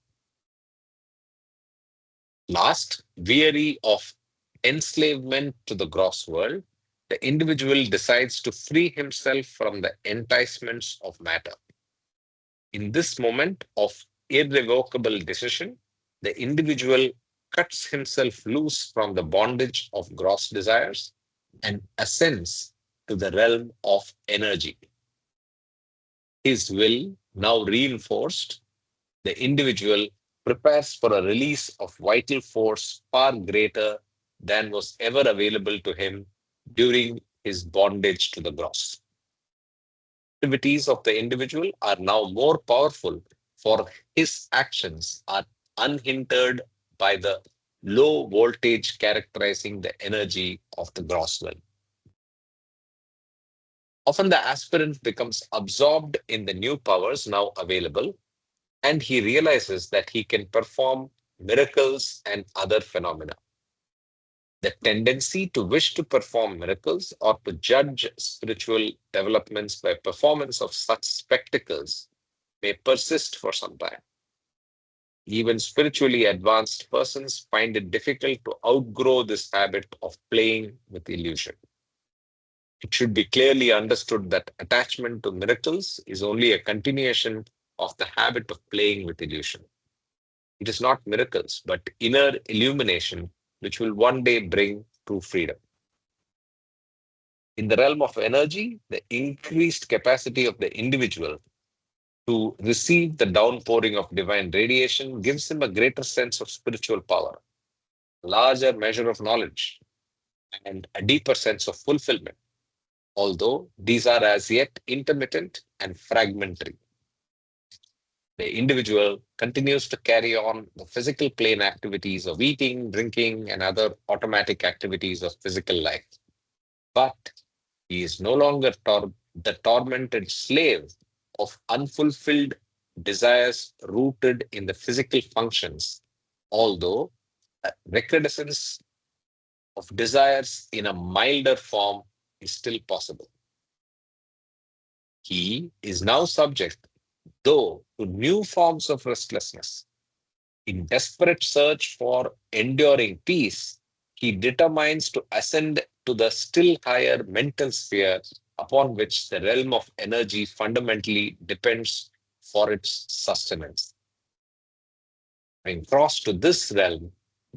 Last, weary of enslavement to the gross world, the individual decides to free himself from the enticements of matter. In this moment of irrevocable decision, the individual cuts himself loose from the bondage of gross desires and ascends to the realm of energy. His will, now reinforced, the individual prepares for a release of vital force far greater than was ever available to him during his bondage to the gross. Activities of the individual are now more powerful, for his actions are unhindered by the low voltage characterizing the energy of the gross will. Often the aspirant becomes absorbed in the new powers now available, and he realizes that he can perform miracles and other phenomena. The tendency to wish to perform miracles or to judge spiritual developments by performance of such spectacles may persist for some time. Even spiritually advanced persons find it difficult to outgrow this habit of playing with illusion. It should be clearly understood that attachment to miracles is only a continuation of the habit of playing with illusion. It is not miracles, but inner illumination which will one day bring true freedom. In the realm of energy, the increased capacity of the individual to receive the downpouring of divine radiation gives him a greater sense of spiritual power, a larger measure of knowledge, and a deeper sense of fulfillment, although these are as yet intermittent and fragmentary. The individual continues to carry on the physical plane activities of eating, drinking, and other automatic activities of physical life. But he is no longer the tormented slave of unfulfilled desires rooted in the physical functions, although a recrudescence of desires in a milder form is still possible. He is now subject, though, to new forms of restlessness. In desperate search for enduring peace, he determines to ascend to the still higher mental sphere upon which the realm of energy fundamentally depends for its sustenance. Having crossed to this realm,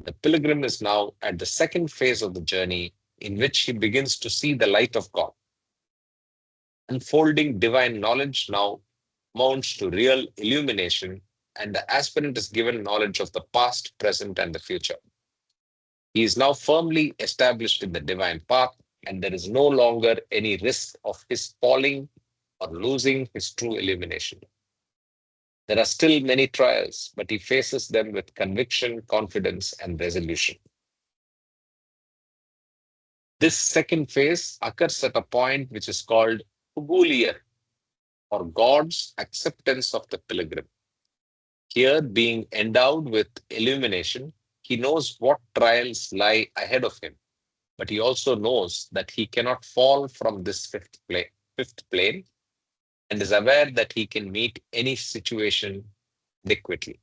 the pilgrim is now at the second phase of the journey in which he begins to see the light of God. Unfolding divine knowledge now mounts to real illumination, and the aspirant is given knowledge of the past, present, and the future. He is now firmly established in the divine path, and there is no longer any risk of his falling or losing his true illumination. There are still many trials, but he faces them with conviction, confidence, and resolution. This second phase occurs at a point which is called Pugulier, or God's acceptance of the pilgrim. Here, being endowed with illumination, he knows what trials lie ahead of him, but he also knows that he cannot fall from this fifth plane, and is aware that he can meet any situation adequately.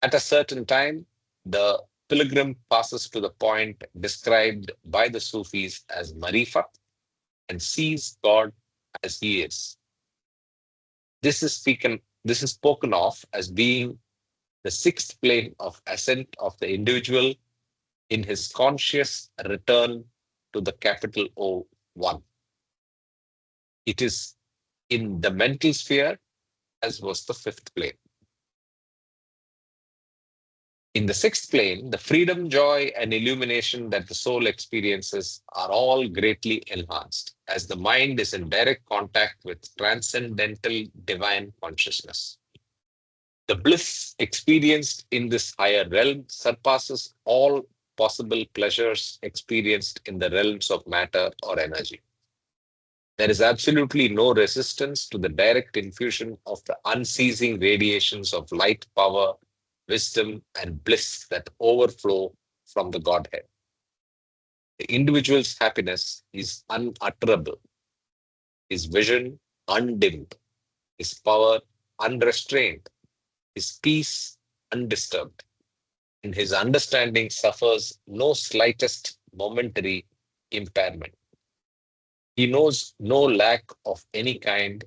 At a certain time, the pilgrim passes to the point described by the Sufis as Marifat and sees God as he is. This is spoken of as being the sixth plane of ascent of the individual in his conscious return to the capital O1. It is in the mental sphere as was the fifth plane. In the sixth plane, the freedom, joy, and illumination that the soul experiences are all greatly enhanced as the mind is in direct contact with transcendental divine consciousness. The bliss experienced in this higher realm surpasses all possible pleasures experienced in the realms of matter or energy. There is absolutely no resistance to the direct infusion of the unceasing radiations of light, power, wisdom, and bliss that overflow from the Godhead. The individual's happiness is unutterable, his vision undimmed, his power unrestrained, his peace undisturbed, and his understanding suffers no slightest momentary impairment. He knows no lack of any kind.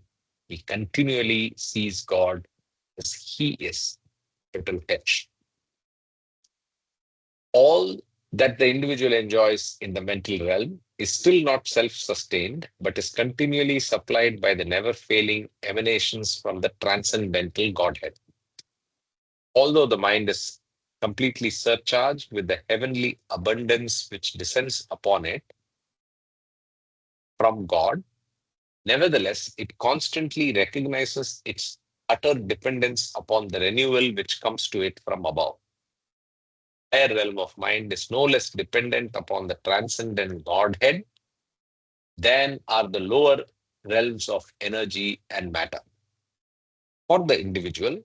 He continually sees God as he is, capital H. All that the individual enjoys in the mental realm is still not self-sustained, but is continually supplied by the never-failing emanations from the transcendental Godhead. Although the mind is completely surcharged with the heavenly abundance which descends upon it from God, nevertheless, it constantly recognizes its utter dependence upon the renewal which comes to it from above. The higher realm of mind is no less dependent upon the transcendent Godhead than are the lower realms of energy and matter. For the individual,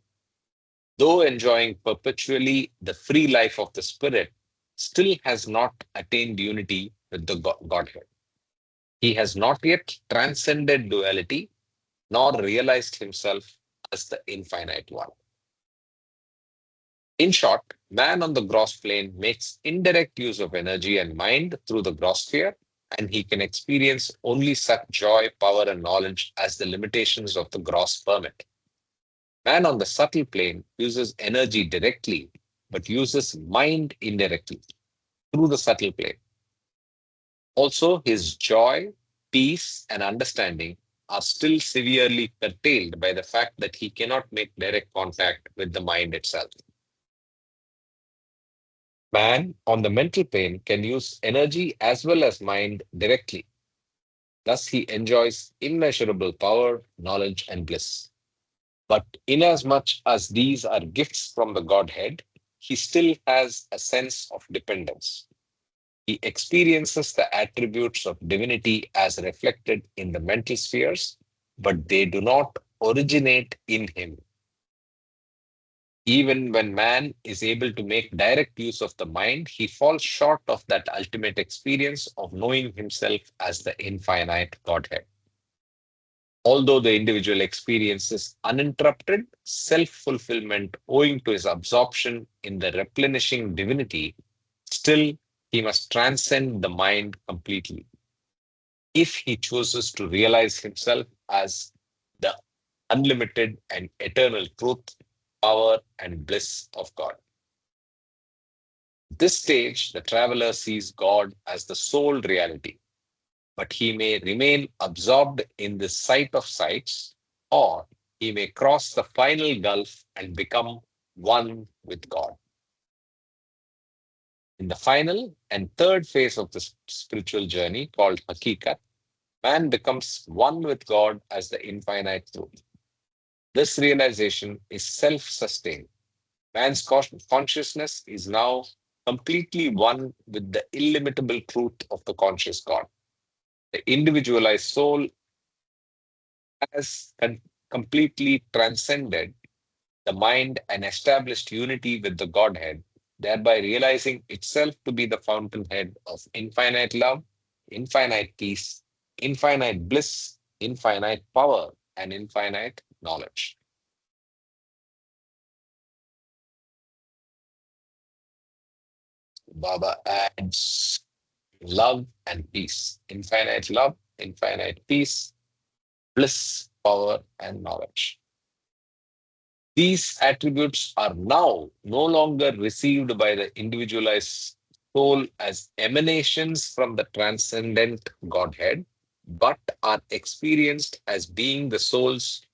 though enjoying perpetually the free life of the spirit, still has not attained unity with the Godhead. He has not yet transcended duality, nor realized himself as the infinite one. In short, man on the gross plane makes indirect use of energy and mind through the gross sphere, and he can experience only such joy, power, and knowledge as the limitations of the gross permit. Man on the subtle plane uses energy directly, but uses mind indirectly through the subtle plane. Also, his joy, peace, and understanding are still severely curtailed by the fact that he cannot make direct contact with the mind itself. Man on the mental plane can use energy as well as mind directly. Thus, he enjoys immeasurable power, knowledge, and bliss. But inasmuch as these are gifts from the Godhead, he still has a sense of dependence. He experiences the attributes of divinity as reflected in the mental spheres, but they do not originate in him. Even when man is able to make direct use of the mind, he falls short of that ultimate experience of knowing himself as the infinite Godhead. Although the individual experiences uninterrupted self-fulfillment owing to his absorption in the replenishing divinity, still he must transcend the mind completely if he chooses to realize himself as the unlimited and eternal truth, power, and bliss of God. At this stage, the traveler sees God as the sole reality, but he may remain absorbed in the sight of sights, or he may cross the final gulf and become one with God. In the final and third phase of the spiritual journey, called Hakikat, man becomes one with God as the infinite truth. This realization is self-sustained. Man's consciousness is now completely one with the illimitable truth of the conscious God. The individualized soul has completely transcended the mind and established unity with the Godhead, thereby realizing itself to be the fountainhead of infinite love, infinite peace, infinite bliss, infinite power, and infinite knowledge. Baba adds love and peace, infinite love, infinite peace, bliss, power, and knowledge. These attributes are now no longer received by the individualized soul as emanations from the transcendent Godhead, but are experienced as being the soul's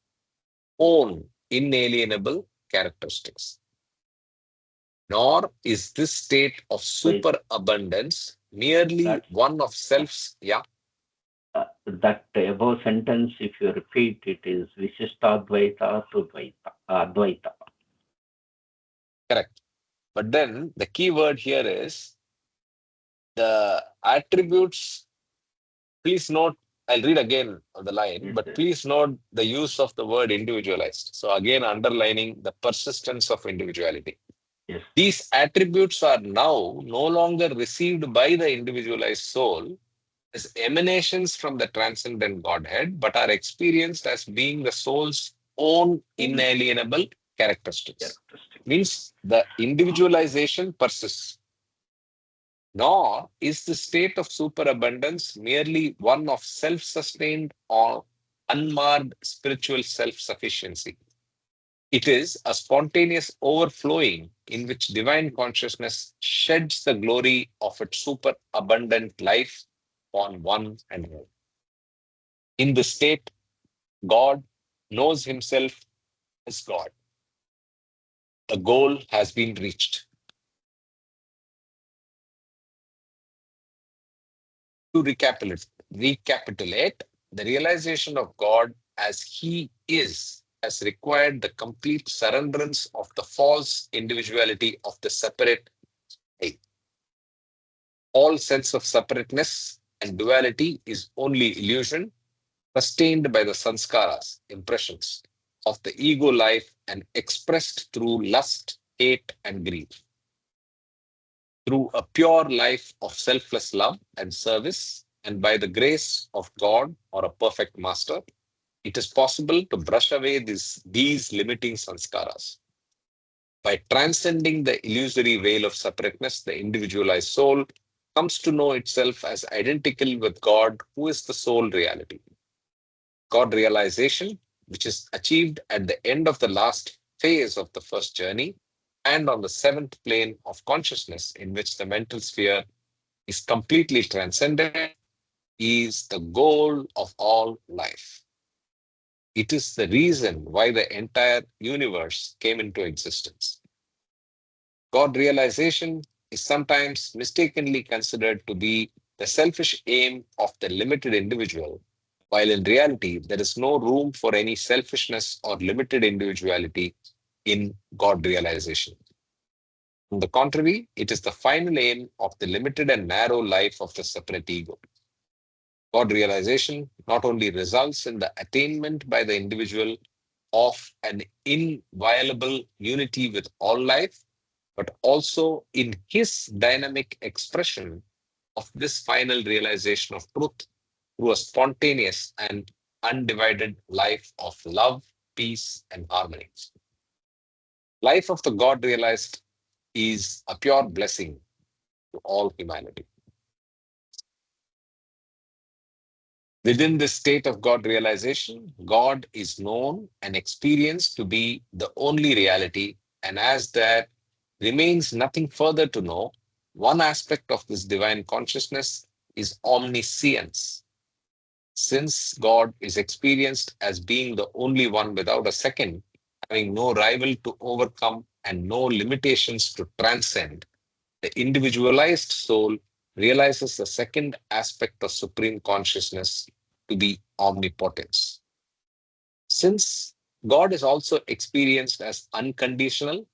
own inalienable characteristics. Nor is this state of superabundance merely That's, one of self's, yeah, that above sentence, if you repeat, it is Vishishtadvaita to Advaita. correct. But then the key word here is the attributes. Please note, I'll read again on the line, Yes, but yes, please note the use of the word individualized. So again, underlining the persistence of individuality. yes. These attributes are now no longer received by the individualized soul as emanations from the transcendent Godhead, but are experienced as being the soul's own inalienable characteristics. Characteristic. Means the individualization persists. Nor is the state of superabundance merely one of self-sustained or unmarred spiritual self-sufficiency. It is a spontaneous overflowing in which divine consciousness sheds the glory of its superabundant life on one and all. In this state, God knows himself as God. The goal has been reached. To recapitulate, the realization of God as He is has required the complete surrenderance of the false individuality of the separate I. All sense of separateness and duality is only illusion, sustained by the sanskaras, impressions of the ego life and expressed through lust, hate, and greed. Through a pure life of selfless love and service, and by the grace of God or a perfect master, it is possible to brush away these limiting sanskaras. By transcending the illusory veil of separateness, the individualized soul comes to know itself as identical with God, who is the sole reality. God realization, which is achieved at the end of the last phase of the first journey and on the seventh plane of consciousness, in which the mental sphere is completely transcended, is the goal of all life. It is the reason why the entire universe came into existence. God realization is sometimes mistakenly considered to be the selfish aim of the limited individual, while in reality, there is no room for any selfishness or limited individuality in God realization. On the contrary, it is the final aim of the limited and narrow life of the separate ego. God realization not only results in the attainment by the individual of an inviolable unity with all life, but also in his dynamic expression of this final realization of truth through a spontaneous and undivided life of love, peace, and harmony. Life of the God realized is a pure blessing to all humanity. Within this state of God realization, God is known and experienced to be the only reality, and as there remains nothing further to know, one aspect of this divine consciousness is omniscience. Since God is experienced as being the only one without a second, having no rival to overcome and no limitations to transcend, the individualized soul realizes the second aspect of supreme consciousness to be omnipotence. Since God is also experienced as unconditional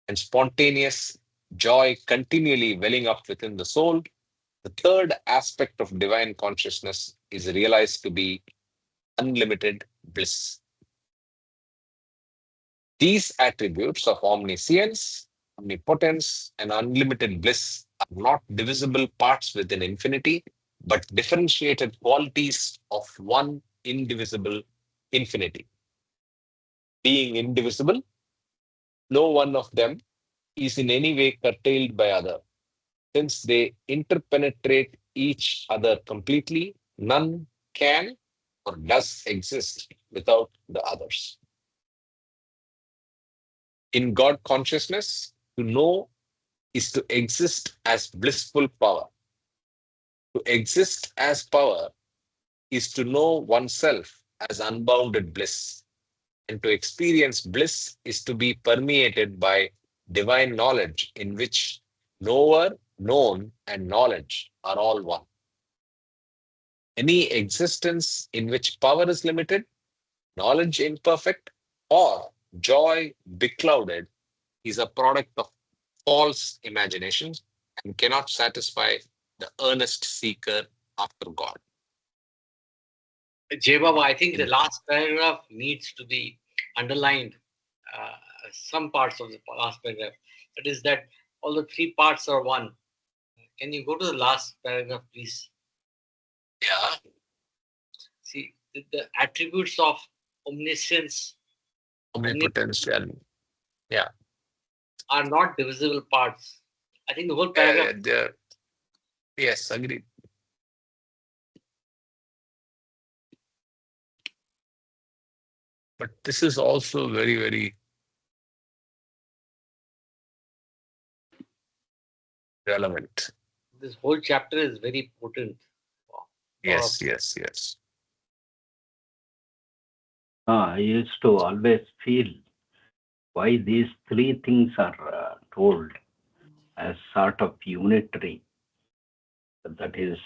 and spontaneous joy continually welling up within the soul, the third aspect of divine consciousness is realized to be unlimited bliss. These attributes of omniscience, omnipotence, and unlimited bliss are not divisible parts within infinity, but differentiated qualities of one indivisible infinity. Being indivisible, no one of them is in any way curtailed by other. Since they interpenetrate each other completely, none can or does exist without the others. In God consciousness, to know is to exist as blissful power. To exist as power is to know oneself as unbounded bliss. And to experience bliss is to be permeated by divine knowledge in which knower, known, and knowledge are all one. Any existence in which power is limited, knowledge imperfect, or joy beclouded is a product of false imaginations and cannot satisfy the earnest seeker after God. Jay Baba, I think the last paragraph needs to be underlined. Some parts of the last paragraph. That is that all the three parts are one. Can you go to the last paragraph, please? Yeah. See, the attributes of omniscience, Omnipotence. Yeah. are not divisible parts. I think the whole paragraph. Yes, agreed. But this is also very, very relevant. This whole chapter is very potent. Yes, yes, yes. I used to always feel why these three things are told as sort of unitary. That is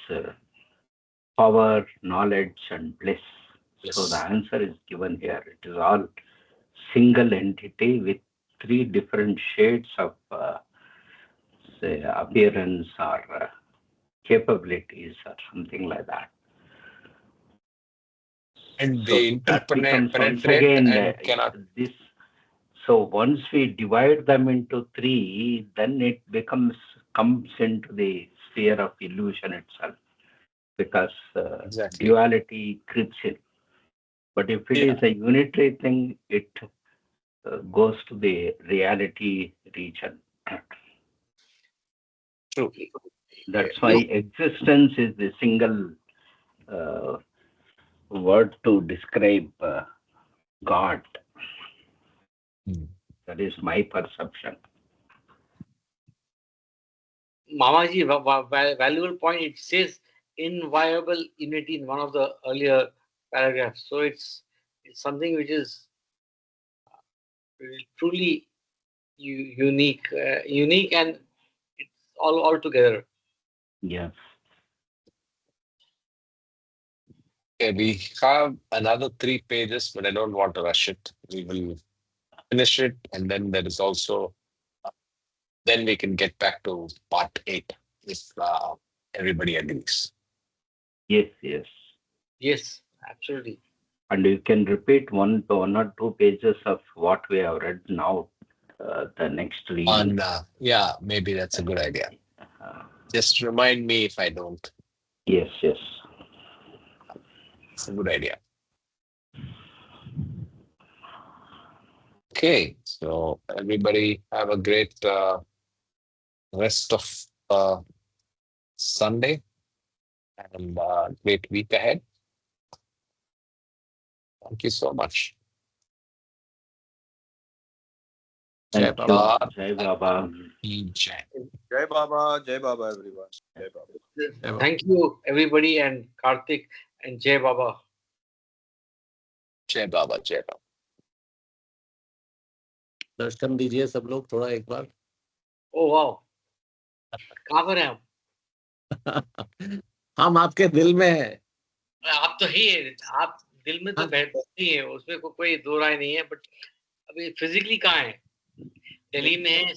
power, knowledge, and bliss. Yes. So the answer is given here. It is all single entity with three different shades of say appearance or capabilities or something like that. And So they that becomes once interpenetrate again and cannot. this. So once we divide them into three, then it comes into the sphere of illusion itself, because Exactly. duality creeps in. But if it is a unitary thing, it goes to the reality region. True. That's why existence is the single word to describe God. That is my perception. Mamaji, valuable point. It says inviolable unity in one of the earlier paragraphs. So it's something which is truly unique, and it's all together. Yes. Okay, we have another 3 pages, but I don't want to rush it. We will finish it, and then there is also, then we can get back to part 8 if everybody agrees. Yes, yes. Yes, absolutely. And you can repeat one or two pages of what we have read now, the next reading. Yeah, maybe that's a good idea. Just remind me if I don't. Yes, yes. It's a good idea. Okay, so everybody have a great rest of Sunday and great week ahead. Thank you so much. Jai Thank you. Baba. Jai Baba. Jai. Jai Baba, everyone. Jai Baba. Thank you, everybody, and Karthik and Jai Baba. Jai Baba. Jai Baba. दर्शन दीजिए सब लोग थोड़ा एक बार. Oh wow. कहाँ पर हैं आप? हम आपके दिल में हैं. आप तो ही है, आप दिल में तो बैठते ही है, उसमें कोई दो राय नहीं है, बट अभी फिजिकली कहाँ है? दिल्ली में है,